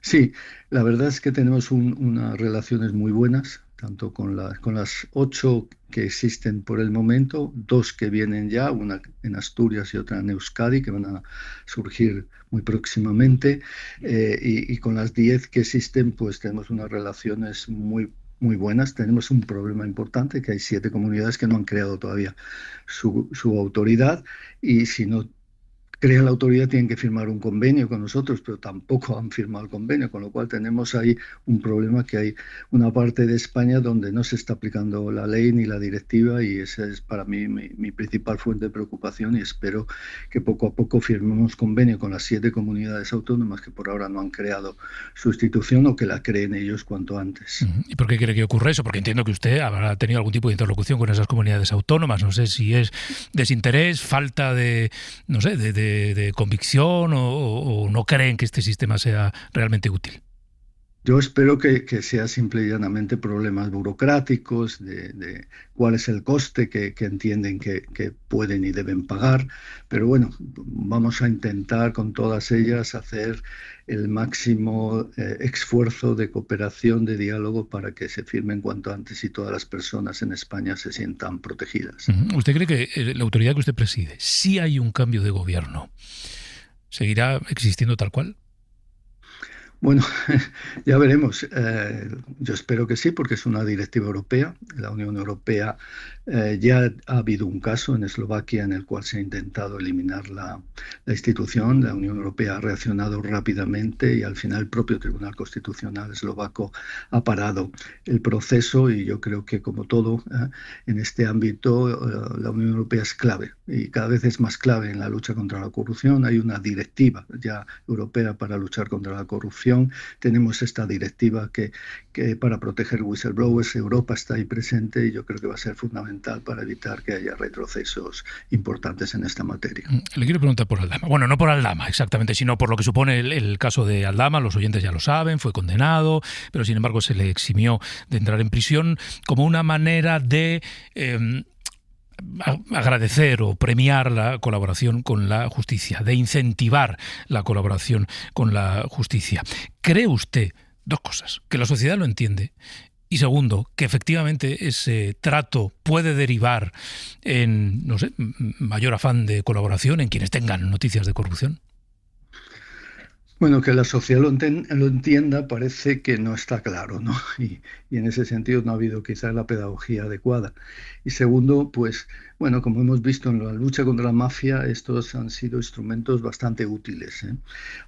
Sí, la verdad es que tenemos unas relaciones muy buenas, tanto con las 8 que existen por el momento, 2 que vienen ya, una en Asturias y otra en Euskadi, que van a surgir muy próximamente, y con las 10 que existen, pues tenemos unas relaciones muy buenas. Tenemos un problema importante, que hay 7 comunidades que no han creado todavía su autoridad, y si no crean la autoridad tienen que firmar un convenio con nosotros, pero tampoco han firmado el convenio, con lo cual tenemos ahí un problema, que hay una parte de España donde no se está aplicando la ley ni la directiva, y esa es para mí mi principal fuente de preocupación, y espero que poco a poco firmemos convenio con las 7 comunidades autónomas que por ahora no han creado su institución, o que la creen ellos cuanto antes. ¿Y por qué cree que ocurre eso? Porque entiendo que usted habrá tenido algún tipo de interlocución con esas comunidades autónomas. No sé si es desinterés, falta de convicción, o no creen que este sistema sea realmente útil. Yo espero que sea simple y llanamente problemas burocráticos, de cuál es el coste que entienden que pueden y deben pagar, pero bueno, vamos a intentar con todas ellas hacer el máximo esfuerzo de cooperación, de diálogo, para que se firmen cuanto antes y todas las personas en España se sientan protegidas. ¿Usted cree que la autoridad que usted preside, si hay un cambio de gobierno, seguirá existiendo tal cual? Bueno, ya veremos. Yo espero que sí, porque es una directiva europea. La Unión Europea, ya ha habido un caso en Eslovaquia en el cual se ha intentado eliminar la institución. La Unión Europea ha reaccionado rápidamente, y al final el propio Tribunal Constitucional eslovaco ha parado el proceso, y yo creo que, como todo en este ámbito, la Unión Europea es clave, y cada vez es más clave en la lucha contra la corrupción. Hay una directiva ya europea para luchar contra la corrupción. Tenemos esta directiva que para proteger whistleblowers. Europa está ahí presente, y yo creo que va a ser fundamental para evitar que haya retrocesos importantes en esta materia. Le quiero preguntar por Aldama. Bueno, no por Aldama exactamente, sino por lo que supone el caso de Aldama. Los oyentes ya lo saben, fue condenado, pero sin embargo se le eximió de entrar en prisión como una manera de agradecer o premiar la colaboración con la justicia, de incentivar la colaboración con la justicia. ¿Cree usted, dos cosas, que la sociedad lo entiende? Y segundo, que efectivamente ese trato puede derivar en, no sé, mayor afán de colaboración en quienes tengan noticias de corrupción. Bueno, que la sociedad lo entienda parece que no está claro, ¿no? Y en ese sentido no ha habido quizás la pedagogía adecuada. Y segundo, pues, bueno, como hemos visto en la lucha contra la mafia, estos han sido instrumentos bastante útiles, ¿eh?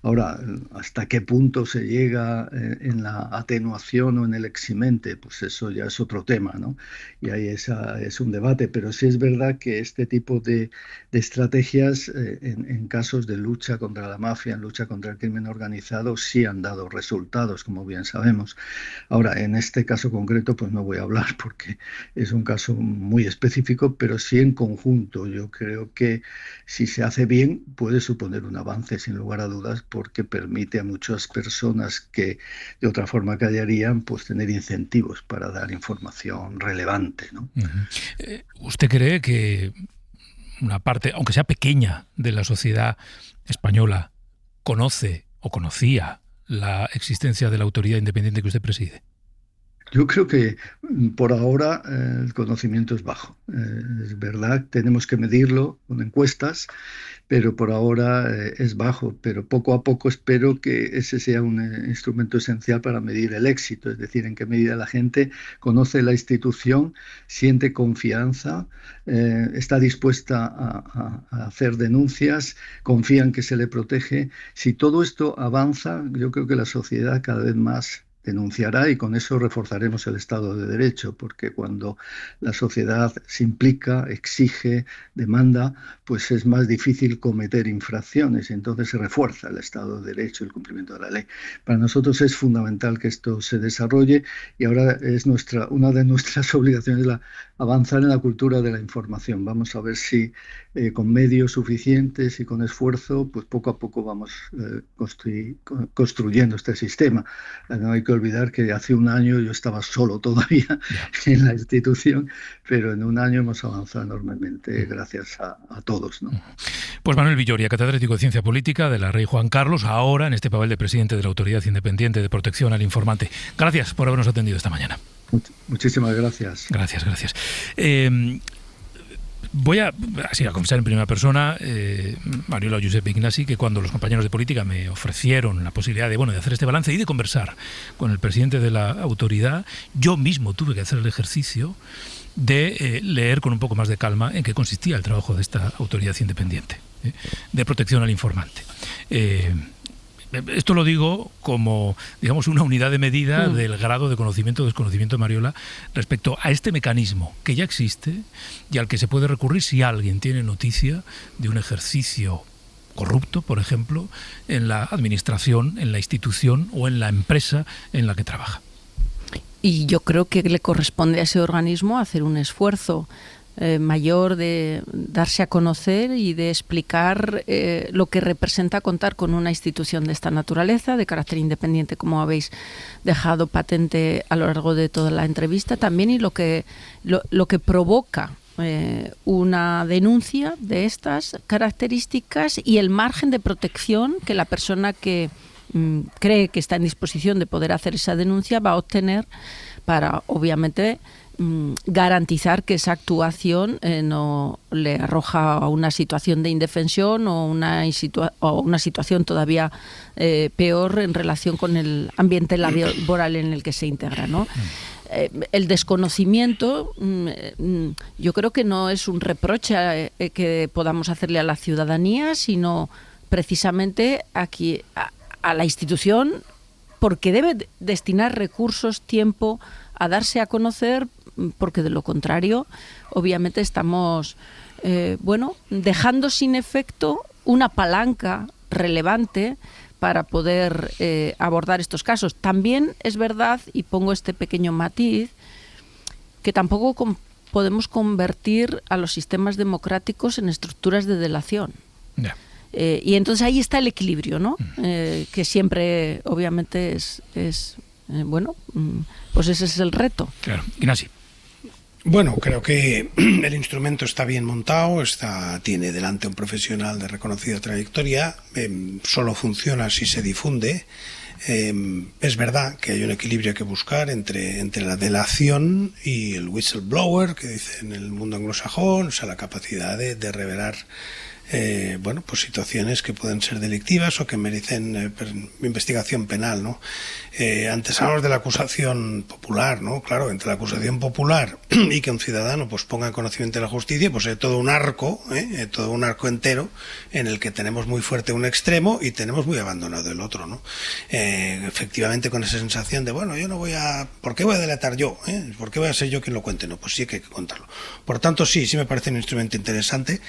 Ahora, ¿hasta qué punto se llega en la atenuación o en el eximente? Pues eso ya es otro tema, ¿no? Y ahí es un debate, pero sí es verdad que este tipo de estrategias en casos de lucha contra la mafia, en lucha contra el crimen organizado, sí han dado resultados, como bien sabemos. Ahora, en este caso concreto, pues no voy a hablar porque es un caso muy específico, pero sí en conjunto. Yo creo que si se hace bien puede suponer un avance, sin lugar a dudas, porque permite a muchas personas que de otra forma callarían, pues tener incentivos para dar información relevante, ¿no? ¿Usted cree que una parte, aunque sea pequeña, de la sociedad española conoce o conocía la existencia de la autoridad independiente que usted preside? Yo creo que por ahora el conocimiento es bajo. Es verdad, tenemos que medirlo con encuestas, pero por ahora es bajo. Pero poco a poco espero que ese sea un instrumento esencial para medir el éxito, es decir, en qué medida la gente conoce la institución, siente confianza, está dispuesta a hacer denuncias, confía en que se le protege. Si todo esto avanza, yo creo que la sociedad cada vez más denunciará, y con eso reforzaremos el Estado de Derecho, porque cuando la sociedad se implica, exige, demanda, pues es más difícil cometer infracciones, y entonces se refuerza el Estado de Derecho, el cumplimiento de la ley. Para nosotros es fundamental que esto se desarrolle, y ahora es una de nuestras obligaciones avanzar en la cultura de la información. Vamos a ver si con medios suficientes y con esfuerzo, pues poco a poco vamos construyendo este sistema. No hay que olvidar que hace un año yo estaba solo todavía en la institución, pero en un año hemos avanzado enormemente gracias a todos, ¿no? Pues Manuel Villoria, catedrático de Ciencia Política de la Rey Juan Carlos, ahora en este papel de presidente de la Autoridad Independiente de Protección al Informante. Gracias por habernos atendido esta mañana. Muchísimas gracias. Gracias. Voy a confesar en primera persona, Mariola o Josep Ignasi, que cuando los compañeros de política me ofrecieron la posibilidad de hacer este balance y de conversar con el presidente de la autoridad, yo mismo tuve que hacer el ejercicio de leer con un poco más de calma en qué consistía el trabajo de esta autoridad independiente de protección al informante. Esto lo digo como, digamos, una unidad de medida del grado de conocimiento o desconocimiento de Mariola respecto a este mecanismo que ya existe y al que se puede recurrir si alguien tiene noticia de un ejercicio corrupto, por ejemplo, en la administración, en la institución o en la empresa en la que trabaja. Y yo creo que le corresponde a ese organismo hacer un esfuerzo mayor de darse a conocer y de explicar lo que representa contar con una institución de esta naturaleza, de carácter independiente, como habéis dejado patente a lo largo de toda la entrevista también, y lo que provoca una denuncia de estas características y el margen de protección que la persona que cree que está en disposición de poder hacer esa denuncia va a obtener para, obviamente, garantizar que esa actuación no le arroja a una situación de indefensión o una situación todavía peor en relación con el ambiente laboral en el que se integra, ¿no? El desconocimiento, yo creo que no es un reproche que podamos hacerle a la ciudadanía, sino precisamente aquí a la institución, porque debe destinar recursos, tiempo a darse a conocer, porque de lo contrario, obviamente estamos dejando sin efecto una palanca relevante para poder abordar estos casos. También es verdad, y pongo este pequeño matiz, que tampoco podemos convertir a los sistemas democráticos en estructuras de delación. Yeah. Y entonces ahí está el equilibrio, ¿no? Que siempre, obviamente, es pues ese es el reto. Claro. Ignasi. Bueno, creo que el instrumento está bien montado, tiene delante un profesional de reconocida trayectoria, solo funciona si se difunde. Es verdad que hay un equilibrio que buscar entre la delación y el whistleblower, que dice en el mundo anglosajón, o sea, la capacidad de revelar pues situaciones que pueden ser delictivas o que merecen investigación penal, ¿no? Antes hablamos de la acusación popular, ¿no? Claro, entre la acusación popular y que un ciudadano pues ponga en conocimiento de la justicia, pues hay todo un arco entero en el que tenemos muy fuerte un extremo y tenemos muy abandonado el otro, ¿no? Efectivamente, con esa sensación de, yo no ¿por qué voy a delatar yo? ¿Por qué voy a ser yo quien lo cuente? No, pues sí que hay que contarlo. Por tanto, sí me parece un instrumento interesante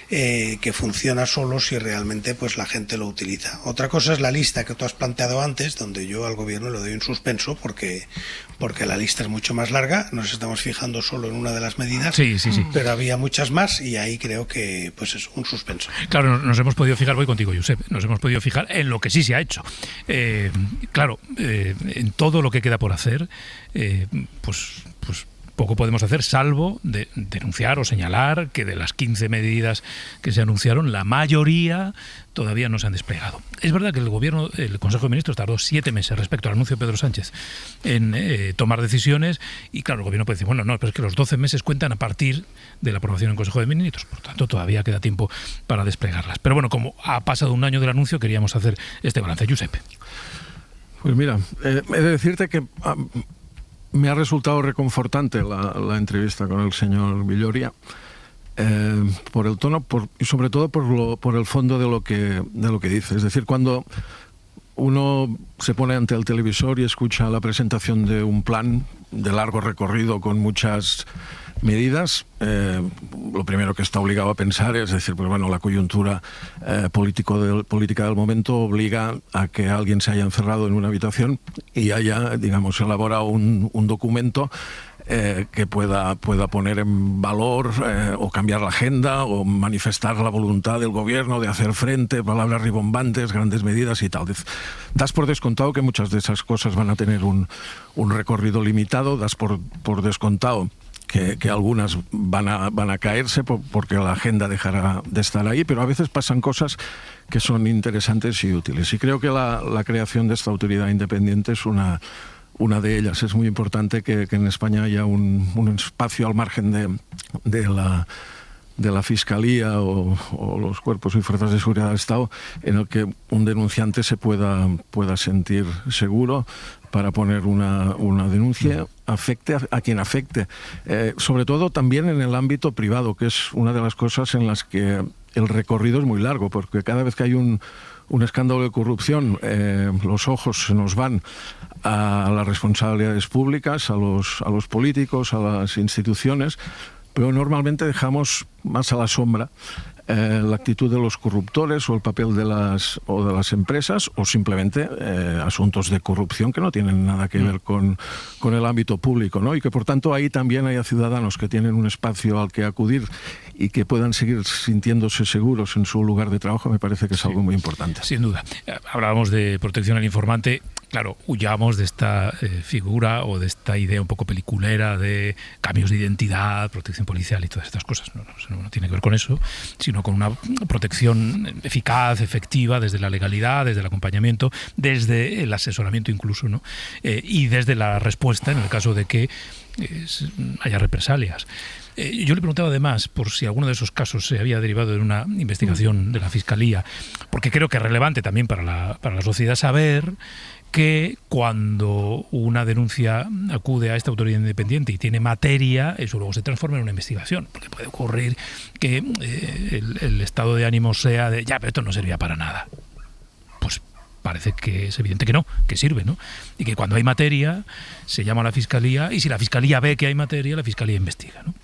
que funciona solo si realmente pues la gente lo utiliza. Otra cosa es la lista que tú has planteado antes, donde yo al gobierno le doy un suspenso porque la lista es mucho más larga. Nos estamos fijando solo en una de las medidas, sí. Pero había muchas más y ahí creo que pues es un suspenso. Claro, nos hemos podido fijar, voy contigo, Josep, nos hemos podido fijar en lo que sí se ha hecho. En todo lo que queda por hacer, pues poco podemos hacer salvo denunciar o señalar que de las 15 medidas que se anunciaron, la mayoría todavía no se han desplegado. Es verdad que el Consejo de Ministros tardó 7 meses respecto al anuncio de Pedro Sánchez en tomar decisiones y claro, el gobierno puede decir, pero es que los 12 meses cuentan a partir de la aprobación en Consejo de Ministros, por tanto todavía queda tiempo para desplegarlas. Pero como ha pasado un año del anuncio, queríamos hacer este balance. Josep. Pues mira, he de decirte que me ha resultado reconfortante la entrevista con el señor Villoria, por el tono y sobre todo por el fondo de lo que dice. Es decir, cuando uno se pone ante el televisor y escucha la presentación de un plan de largo recorrido con muchas medidas, lo primero que está obligado a pensar es decir, la coyuntura política del momento obliga a que alguien se haya encerrado en una habitación y haya, elaborado un documento que pueda poner en valor o cambiar la agenda o manifestar la voluntad del gobierno de hacer frente, palabras ribombantes, grandes medidas y tal. Das por descontado que muchas de esas cosas van a tener un recorrido limitado, das por descontado que algunas van a caerse porque la agenda dejará de estar ahí, pero a veces pasan cosas que son interesantes y útiles. Y creo que la creación de esta autoridad independiente es una de ellas. Es muy importante que en España haya un espacio al margen de la Fiscalía o los cuerpos y fuerzas de seguridad del Estado en el que un denunciante se pueda sentir seguro para poner una denuncia, afecte a quien afecte. Sobre todo también en el ámbito privado, que es una de las cosas en las que el recorrido es muy largo, porque cada vez que hay un escándalo de corrupción, los ojos se nos van a las responsabilidades públicas, a los políticos, a las instituciones, pero normalmente dejamos más a la sombra la actitud de los corruptores o el papel de las empresas o simplemente asuntos de corrupción que no tienen nada que ver con el ámbito público, ¿no? Y que por tanto ahí también haya ciudadanos que tienen un espacio al que acudir y que puedan seguir sintiéndose seguros en su lugar de trabajo, me parece que es algo muy importante. Sin duda. Hablábamos de protección al informante. Claro, huyamos de esta figura o de esta idea un poco peliculera de cambios de identidad, protección policial y todas estas cosas. No tiene que ver con eso, sino con una protección eficaz, efectiva, desde la legalidad, desde el acompañamiento, desde el asesoramiento incluso, ¿no? Y desde la respuesta en el caso de que haya represalias. Yo le preguntaba además por si alguno de esos casos se había derivado de una investigación de la Fiscalía, porque creo que es relevante también para la sociedad saber que cuando una denuncia acude a esta autoridad independiente y tiene materia, eso luego se transforma en una investigación, porque puede ocurrir que el estado de ánimo sea de, ya, pero esto no servía para nada. Pues parece que es evidente que no, que sirve, ¿no? Y que cuando hay materia se llama a la Fiscalía y si la Fiscalía ve que hay materia, la Fiscalía investiga, ¿no?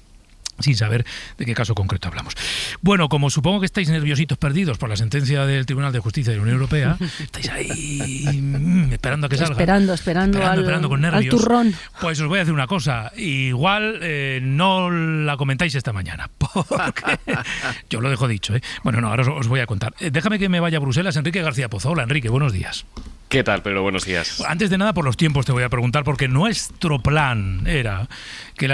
Sin saber de qué caso concreto hablamos. Bueno, como supongo que estáis nerviositos perdidos por la sentencia del Tribunal de Justicia de la Unión Europea, estáis ahí esperando a que salga. Esperando con nervios. Al turrón. Pues os voy a decir una cosa. Igual no la comentáis esta mañana, porque yo lo dejo dicho, ¿eh? Bueno, no, ahora os voy a contar. Déjame que me vaya a Bruselas, Enrique García Pozo. Hola, Enrique, buenos días. ¿Qué tal, Pedro? Buenos días. Antes de nada, por los tiempos te voy a preguntar, porque nuestro plan era que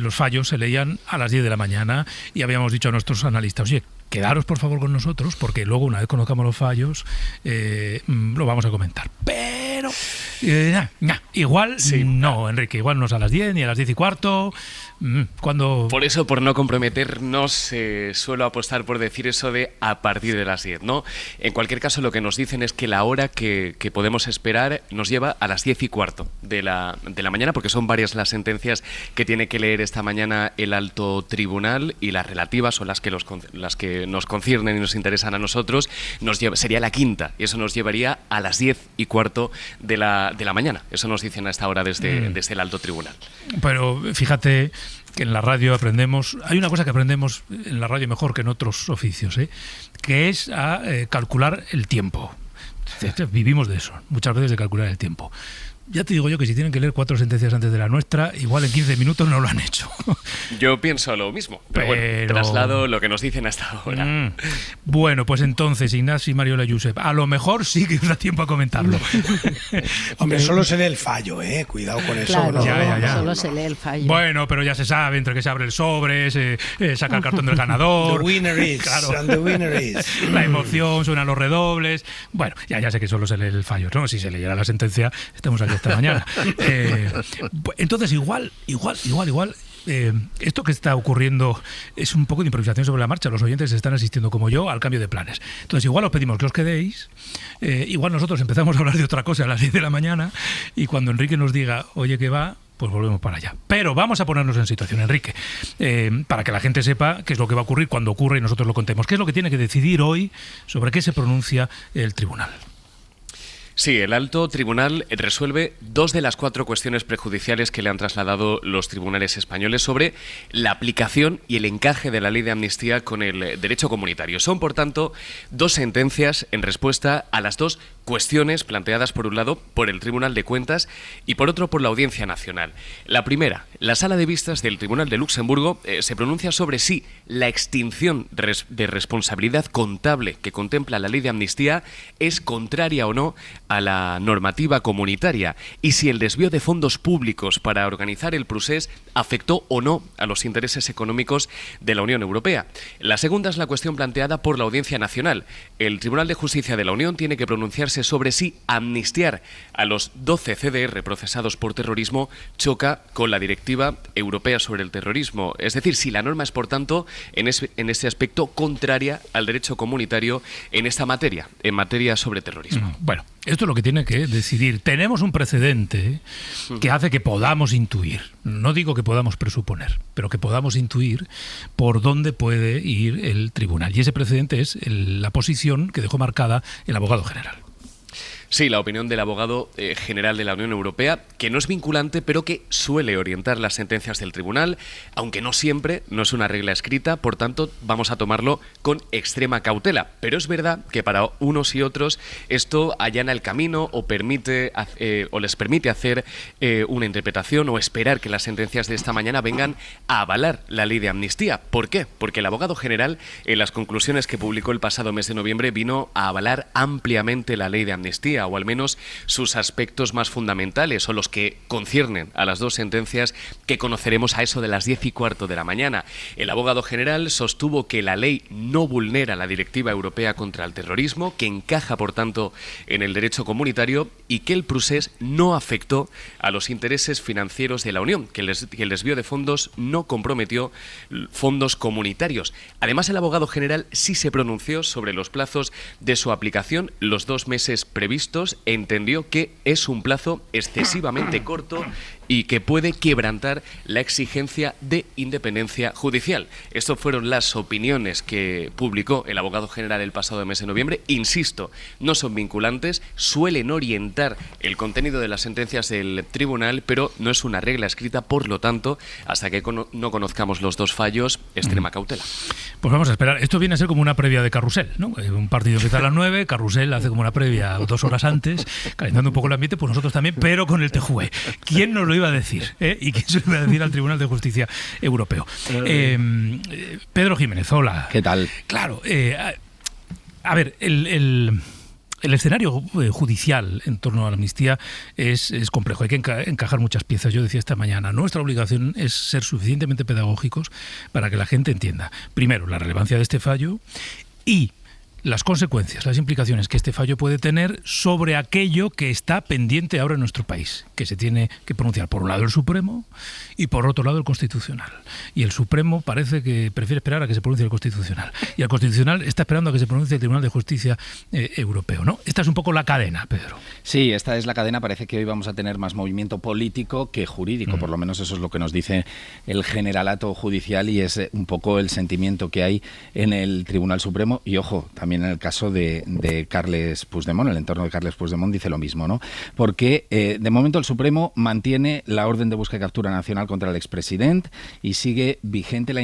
los fallos se leían a las 10 de la mañana y habíamos dicho a nuestros analistas, oye, quedaros por favor con nosotros, porque luego una vez conozcamos los fallos lo vamos a comentar. Pero igual sí. No, Enrique, igual no es a las 10 ni a las 10 y cuarto. ¿Cuándo? Por eso, por no comprometernos, suelo apostar por decir eso de a partir de las 10, ¿no? En cualquier caso, lo que nos dicen es que la hora que podemos esperar nos lleva a las 10 y cuarto de la mañana, porque son varias las sentencias que tiene que leer esta mañana el alto tribunal, y las relativas son las que nos conciernen y nos interesan a nosotros. Sería la quinta, y eso nos llevaría a las 10 y cuarto de la mañana. Eso nos dicen a esta hora desde el alto tribunal. Pero fíjate que en la radio aprendemos, hay una cosa que aprendemos en la radio mejor que en otros oficios, que es a calcular el tiempo. Vivimos de eso, muchas veces de calcular el tiempo. Ya te digo yo que si tienen que leer 4 sentencias antes de la nuestra, igual en 15 minutos no lo han hecho. Yo pienso lo mismo, pero bueno, traslado lo que nos dicen hasta ahora. Bueno, pues entonces, Ignacio y Mariola Josep, a lo mejor sí que os da tiempo a comentarlo. Hombre, solo se lee el fallo, cuidado con eso. Claro, ¿no? ya. Solo se lee el fallo. Bueno, pero ya se sabe, entre que se abre el sobre, se saca el cartón del ganador. The winner is, claro. and the winner is. La emoción, suenan los redobles. Bueno, ya sé que solo se lee el fallo, ¿no? Si se leyera la sentencia, estamos aquí esta mañana. Entonces igual esto que está ocurriendo es un poco de improvisación sobre la marcha. Los oyentes están asistiendo como yo al cambio de planes. Entonces igual os pedimos que os quedéis, igual nosotros empezamos a hablar de otra cosa a las 10 de la mañana y cuando Enrique nos diga oye que va, pues volvemos para allá. Pero vamos a ponernos en situación, Enrique, para que la gente sepa qué es lo que va a ocurrir cuando ocurre y nosotros lo contemos. ¿Qué es lo que tiene que decidir hoy sobre qué se pronuncia el tribunal? Sí, el alto tribunal resuelve 2 de las 4 cuestiones prejudiciales que le han trasladado los tribunales españoles sobre la aplicación y el encaje de la ley de amnistía con el derecho comunitario. Son, por tanto, 2 sentencias en respuesta a las 2 cuestiones planteadas por un lado por el Tribunal de Cuentas y por otro por la Audiencia Nacional. La primera, la Sala de Vistas del Tribunal de Luxemburgo se pronuncia sobre si la extinción de responsabilidad contable que contempla la ley de amnistía es contraria o no a la normativa comunitaria y si el desvío de fondos públicos para organizar el procés afectó o no a los intereses económicos de la Unión Europea. La segunda es la cuestión planteada por la Audiencia Nacional. El Tribunal de Justicia de la Unión tiene que pronunciarse sobre si amnistiar a los 12 CDR procesados por terrorismo choca con la Directiva Europea sobre el Terrorismo. Es decir, si la norma es, por tanto, en ese aspecto contraria al derecho comunitario en esta materia, en materia sobre terrorismo. Bueno, esto es lo que tiene que decidir. Tenemos un precedente que hace que podamos intuir, no digo que podamos presuponer, pero que podamos intuir por dónde puede ir el tribunal. Y ese precedente es la posición que dejó marcada el abogado general. Sí, la opinión del abogado general de la Unión Europea, que no es vinculante, pero que suele orientar las sentencias del tribunal, aunque no siempre, no es una regla escrita, por tanto, vamos a tomarlo con extrema cautela. Pero es verdad que para unos y otros esto allana el camino o les permite hacer una interpretación o esperar que las sentencias de esta mañana vengan a avalar la ley de amnistía. ¿Por qué? Porque el abogado general, en las conclusiones que publicó el pasado mes de noviembre, vino a avalar ampliamente la ley de amnistía, o al menos sus aspectos más fundamentales, o los que conciernen a las dos sentencias que conoceremos a eso de las 10:15 de la mañana. El abogado general sostuvo que la ley no vulnera la Directiva Europea contra el Terrorismo, que encaja, por tanto, en el derecho comunitario, y que el procés no afectó a los intereses financieros de la Unión, que el desvío de fondos no comprometió fondos comunitarios. Además, el abogado general sí se pronunció sobre los plazos de su aplicación, los 2 meses previstos. Entendió que es un plazo excesivamente corto y que puede quebrantar la exigencia de independencia judicial. Estas fueron las opiniones que publicó el abogado general el pasado mes de noviembre. Insisto, no son vinculantes, suelen orientar el contenido de las sentencias del tribunal, pero no es una regla escrita, por lo tanto, hasta que no conozcamos los dos fallos, extrema cautela. Pues vamos a esperar. Esto viene a ser como una previa de Carrusel, ¿no? Un partido empieza a las 9, Carrusel hace como una previa 2 horas antes, calentando un poco el ambiente, pues nosotros también, pero con el TJUE. ¿Quién nos lo iba a decir? ¿Y quién se lo iba a decir al Tribunal de Justicia Europeo? Pedro Jiménez, hola. ¿Qué tal? Claro, a ver, el escenario judicial en torno a la amnistía es complejo, hay que encajar muchas piezas. Yo decía esta mañana, nuestra obligación es ser suficientemente pedagógicos para que la gente entienda, primero, la relevancia de este fallo y las consecuencias, las implicaciones que este fallo puede tener sobre aquello que está pendiente ahora en nuestro país, que se tiene que pronunciar por un lado el Supremo y por otro lado el Constitucional. Y el Supremo parece que prefiere esperar a que se pronuncie el Constitucional. Y el Constitucional está esperando a que se pronuncie el Tribunal de Justicia Europeo, ¿no? Esta es un poco la cadena, Pedro. Sí, esta es la cadena. Parece que hoy vamos a tener más movimiento político que jurídico, por lo menos eso es lo que nos dice el generalato judicial y es un poco el sentimiento que hay en el Tribunal Supremo. Y ojo, también en el caso de Carles Puigdemont, el entorno de Carles Puigdemont dice lo mismo, ¿no? Porque de momento el Supremo mantiene la orden de búsqueda y captura nacional contra el expresidente y sigue vigente la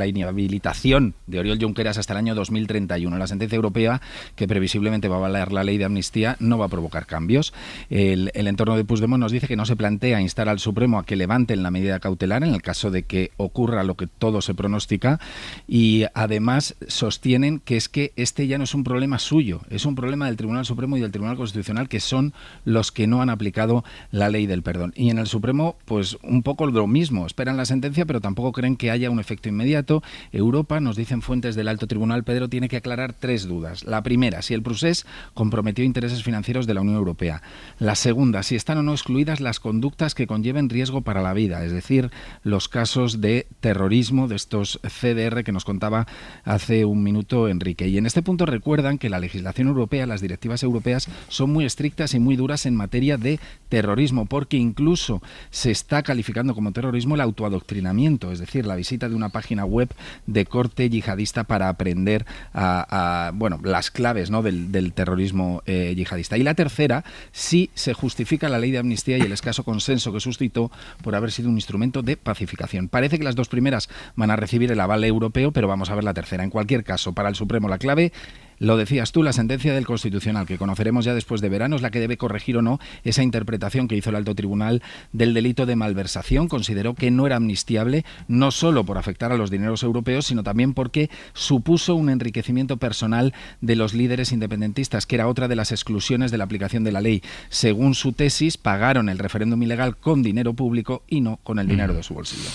inhabilitación de Oriol Junqueras hasta el año 2031. La sentencia europea, que previsiblemente va a avalar la ley de amnistía, no va a provocar cambios. El entorno de Puigdemont nos dice que no se plantea instar al Supremo a que levanten la medida cautelar en el caso de que ocurra lo que todo se pronostica, y además sostienen que es que este ya no es un problema suyo, es un problema del Tribunal Supremo y del Tribunal Constitucional, que son los que no han aplicado la ley del perdón. Y en el Supremo, pues un poco lo mismo, esperan la sentencia, pero tampoco creen que haya un efecto inmediato. Europa, nos dicen fuentes del Alto Tribunal, Pedro, tiene que aclarar 3 dudas. La primera, si el procés comprometió intereses financieros de la Unión Europea. La segunda, si están o no excluidas las conductas que conlleven riesgo para la vida, es decir, los casos de terrorismo de estos CDR que nos contaba hace un minuto Enrique. Y en este punto recuerdan que la legislación europea, las directivas europeas, son muy estrictas y muy duras en materia de terrorismo, porque incluso se está calificando como terrorismo el autoadoctrinamiento, es decir, la visita de una página web de corte yihadista para aprender las claves, ¿no?, del terrorismo yihadista. Y la tercera, si se justifica la ley de amnistía y el escaso consenso que suscitó por haber sido un instrumento de pacificación. Parece que las 2 primeras van a recibir el aval europeo, pero vamos a ver la tercera. En cualquier caso, para el Supremo la clave clave, lo decías tú, la sentencia del Constitucional, que conoceremos ya después de verano, es la que debe corregir o no esa interpretación que hizo el Alto Tribunal del delito de malversación. Consideró que no era amnistiable, no solo por afectar a los dineros europeos, sino también porque supuso un enriquecimiento personal de los líderes independentistas, que era otra de las exclusiones de la aplicación de la ley. Según su tesis, pagaron el referéndum ilegal con dinero público y no con el dinero de su bolsillo.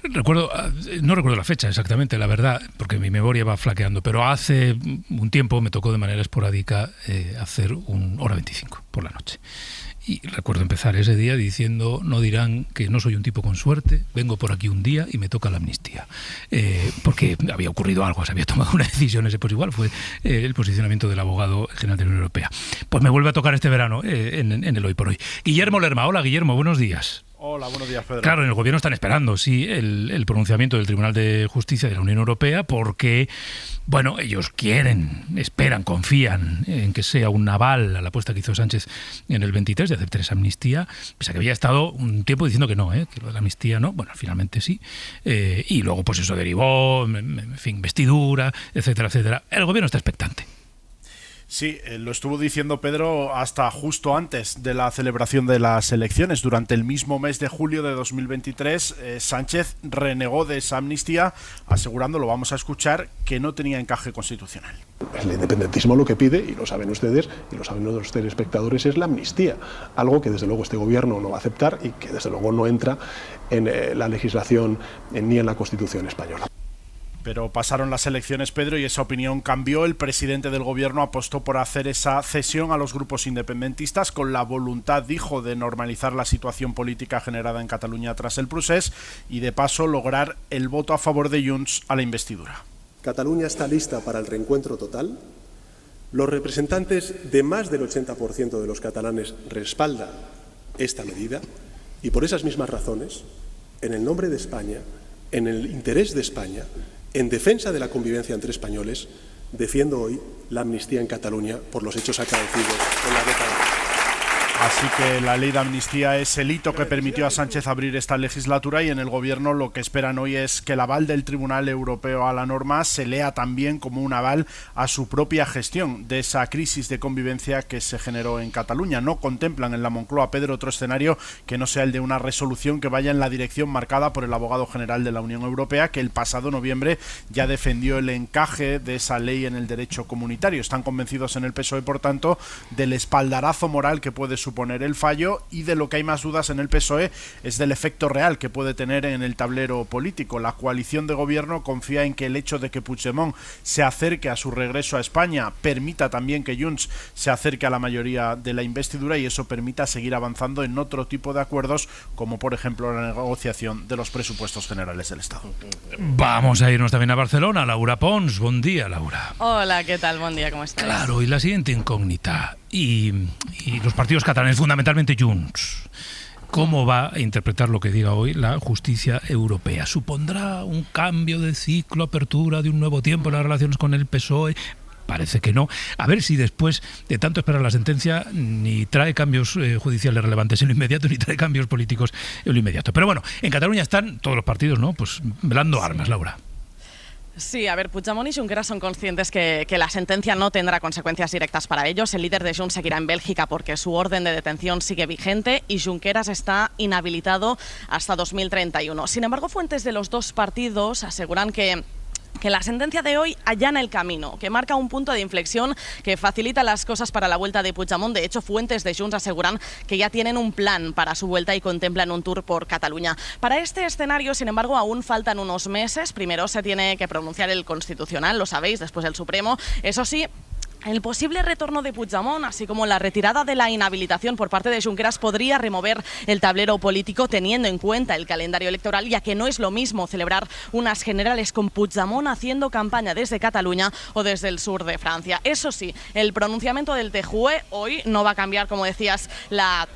No recuerdo la fecha exactamente, la verdad, porque mi memoria va flaqueando, pero hace un tiempo me tocó de manera esporádica hacer un hora 25 por la noche. Y recuerdo empezar ese día diciendo: no dirán que no soy un tipo con suerte, vengo por aquí un día y me toca la amnistía. Porque había ocurrido algo, se había tomado una decisión, ese pues igual fue el posicionamiento del abogado general de la Unión Europea. Pues me vuelve a tocar este verano en el Hoy por Hoy. Guillermo Lerma, hola Guillermo, buenos días. Hola, buenos días, Pedro. Claro, en el gobierno están esperando, sí, el pronunciamiento del Tribunal de Justicia de la Unión Europea, porque, bueno, ellos quieren, esperan, confían en que sea un aval a la apuesta que hizo Sánchez en el 23 de aceptar esa amnistía, pese a que había estado un tiempo diciendo que no, que lo de la amnistía no, bueno, finalmente sí, y luego pues eso derivó, en fin, investidura, etcétera, etcétera. El gobierno está expectante. Sí, lo estuvo diciendo Pedro hasta justo antes de la celebración de las elecciones. Durante el mismo mes de julio de 2023, Sánchez renegó de esa amnistía, asegurando, lo vamos a escuchar, que no tenía encaje constitucional. El independentismo lo que pide, y lo saben ustedes, y lo saben los telespectadores, es la amnistía. Algo que desde luego este gobierno no va a aceptar y que desde luego no entra en la legislación ni en la Constitución española. Pero pasaron las elecciones, Pedro, y esa opinión cambió. El presidente del gobierno apostó por hacer esa cesión a los grupos independentistas con la voluntad, dijo, de normalizar la situación política generada en Cataluña tras el procés y, de paso, lograr el voto a favor de Junts a la investidura. Cataluña está lista para el reencuentro total. Los representantes de más del 80% de los catalanes respaldan esta medida y, por esas mismas razones, en el nombre de España, en el interés de España, en defensa de la convivencia entre españoles, defiendo hoy la amnistía en Cataluña por los hechos acaecidos en la década. Así que la ley de amnistía es el hito que permitió a Sánchez abrir esta legislatura, y en el gobierno lo que esperan hoy es que el aval del Tribunal Europeo a la norma se lea también como un aval a su propia gestión de esa crisis de convivencia que se generó en Cataluña. No contemplan en la Moncloa, Pedro, otro escenario que no sea el de una resolución que vaya en la dirección marcada por el abogado general de la Unión Europea, que el pasado noviembre ya defendió el encaje de esa ley en el derecho comunitario. Están convencidos en el PSOE, por tanto, del espaldarazo moral que puede suponer el fallo, y de lo que hay más dudas en el PSOE es del efecto real que puede tener en el tablero político. La coalición de gobierno confía en que el hecho de que Puigdemont se acerque a su regreso a España permita también que Junts se acerque a la mayoría de la investidura, y eso permita seguir avanzando en otro tipo de acuerdos, como por ejemplo la negociación de los presupuestos generales del Estado. Vamos a irnos también a Barcelona. Laura Pons, buen día, Laura. Hola, ¿qué tal? Buen día, ¿cómo estás? Claro, y la siguiente incógnita. Y los partidos catalanes, fundamentalmente Junts, ¿cómo va a interpretar lo que diga hoy la justicia europea? ¿Supondrá un cambio de ciclo, apertura de un nuevo tiempo en las relaciones con el PSOE? Parece que no. A ver si después de tanto esperar la sentencia ni trae cambios judiciales relevantes en lo inmediato, ni trae cambios políticos en lo inmediato. Pero bueno, en Cataluña están todos los partidos, ¿no? Pues velando armas, Laura. Sí, a ver, Puigdemont y Junqueras son conscientes que la sentencia no tendrá consecuencias directas para ellos. El líder de Junts seguirá en Bélgica porque su orden de detención sigue vigente y Junqueras está inhabilitado hasta 2031. Sin embargo, fuentes de los dos partidos aseguran que la sentencia de hoy allana el camino, que marca un punto de inflexión que facilita las cosas para la vuelta de Puigdemont. De hecho, fuentes de Junts aseguran que ya tienen un plan para su vuelta y contemplan un tour por Cataluña. Para este escenario, sin embargo, aún faltan unos meses. Primero se tiene que pronunciar el Constitucional, lo sabéis, después el Supremo. Eso sí, el posible retorno de Puigdemont, así como la retirada de la inhabilitación por parte de Junqueras, podría remover el tablero político teniendo en cuenta el calendario electoral, ya que no es lo mismo celebrar unas generales con Puigdemont haciendo campaña desde Cataluña o desde el sur de Francia. Eso sí, el pronunciamiento del TJUE hoy no va a cambiar, como decías, la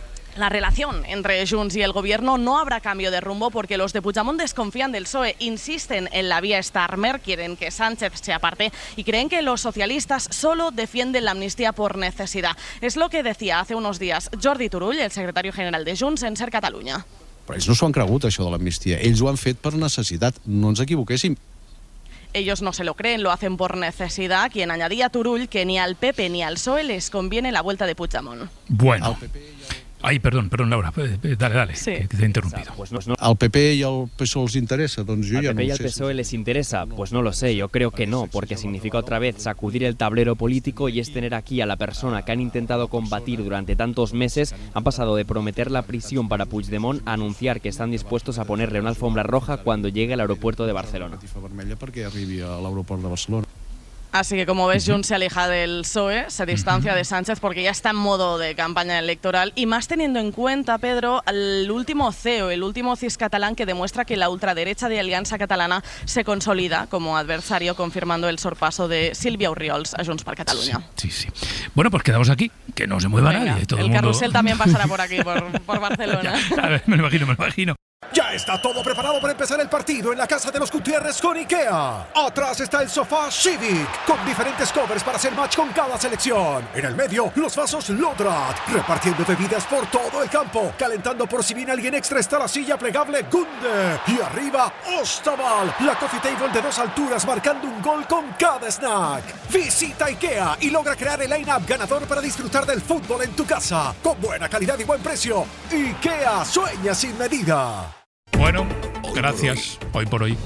relación entre Junts y el gobierno. No habrá cambio de rumbo porque los de Puigdemont desconfían del PSOE, insisten en la vía Starmer, quieren que Sánchez se aparte y creen que los socialistas solo defienden la amnistía por necesidad. Es lo que decía hace unos días Jordi Turull, el secretario general de Junts en Ser Catalunya. Però ells no s'ho han cregut, això de l'amnistia. Ells ho han fet per necessitat, no ens equivoquéssim. ellos no se lo creen, lo hacen por necesidad, quien añadía a Turull que ni al PP ni al PSOE les conviene la vuelta de Puigdemont. Bueno. Ay, perdón, Laura, dale, sí. que te he interrumpido. Pues no. ¿Al PP y al PSOE les interesa? Doncs jo ¿Al ja PP no y al sé. PSOE les interesa? Pues no lo sé, yo creo que no, porque significa otra vez sacudir el tablero político y es tener aquí a la persona que han intentado combatir durante tantos meses. Han pasado de prometer la prisión para Puigdemont a anunciar que están dispuestos a ponerle una alfombra roja cuando llegue al aeropuerto de Barcelona. Perquè arribi a l'aeroport de Barcelona. Así que como ves, Junts se aleja del PSOE, se distancia de Sánchez porque ya está en modo de campaña electoral y más teniendo en cuenta, Pedro, el último CEO, el último CIS catalán que demuestra que la ultraderecha de Alianza Catalana se consolida como adversario, confirmando el sorpaso de Sílvia Orriols a Junts per Catalunya. Sí. Bueno, pues quedamos aquí, que no se mueva Venga, nadie. Todo el mundo... carrusel también pasará por aquí, por Barcelona. A ver, me lo imagino. Ya está todo preparado para empezar el partido en la casa de los Gutiérrez con IKEA. Atrás está el sofá Civic, con diferentes covers para hacer match con cada selección. En el medio, los vasos Lodrat, repartiendo bebidas por todo el campo. Calentando por si viene alguien extra está la silla plegable Gunde. Y arriba, Ostaval, la coffee table de 2 alturas marcando un gol con cada snack. Visita IKEA y logra crear el line-up ganador para disfrutar del fútbol en tu casa. Con buena calidad y buen precio. IKEA sueña sin medida. Bueno, gracias, hoy por hoy.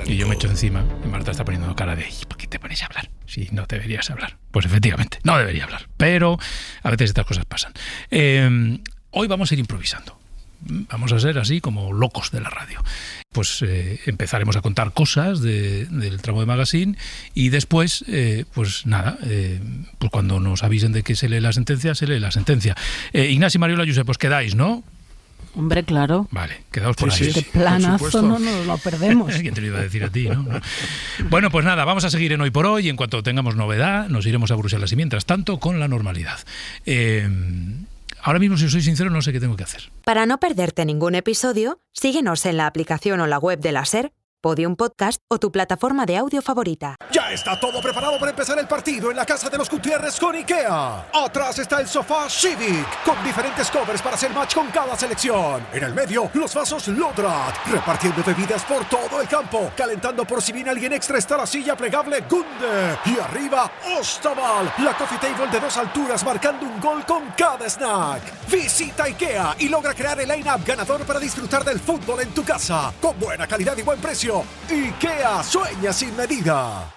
Y yo me echo encima y Marta está poniendo cara de ¿por qué te pones a hablar? Si no deberías hablar. Pues efectivamente, no debería hablar. Pero a veces estas cosas pasan. Hoy vamos a ir improvisando. Vamos a ser así como locos de la radio. Pues empezaremos a contar cosas del tramo de Magazine y después, pues nada, pues cuando nos avisen de que se lee la sentencia, se lee la sentencia. Ignacio y Mariola, Josep, pues quedáis, ¿no? Hombre, claro. Vale, quedaos por ahí. Este planazo no nos lo perdemos. ¿Quién te lo iba a decir a ti, no? Bueno, pues nada, vamos a seguir en Hoy por Hoy y en cuanto tengamos novedad nos iremos a Bruselas y mientras tanto con la normalidad. Ahora mismo, si os soy sincero, no sé qué tengo que hacer. Para no perderte ningún episodio, síguenos en la aplicación o la web de la SER, Podium Podcast o tu plataforma de audio favorita. Ya está todo preparado para empezar el partido en la casa de los Gutiérrez con IKEA. Atrás está el sofá Civic, con diferentes covers para hacer match con cada selección. En el medio, los vasos Lodrat, repartiendo bebidas por todo el campo. Calentando por si viene alguien extra está la silla plegable Gunde. Y arriba, Ostaval, la coffee table de 2 alturas marcando un gol con cada snack. Visita IKEA y logra crear el line-up ganador para disfrutar del fútbol en tu casa. Con buena calidad y buen precio. IKEA sueña sin medida.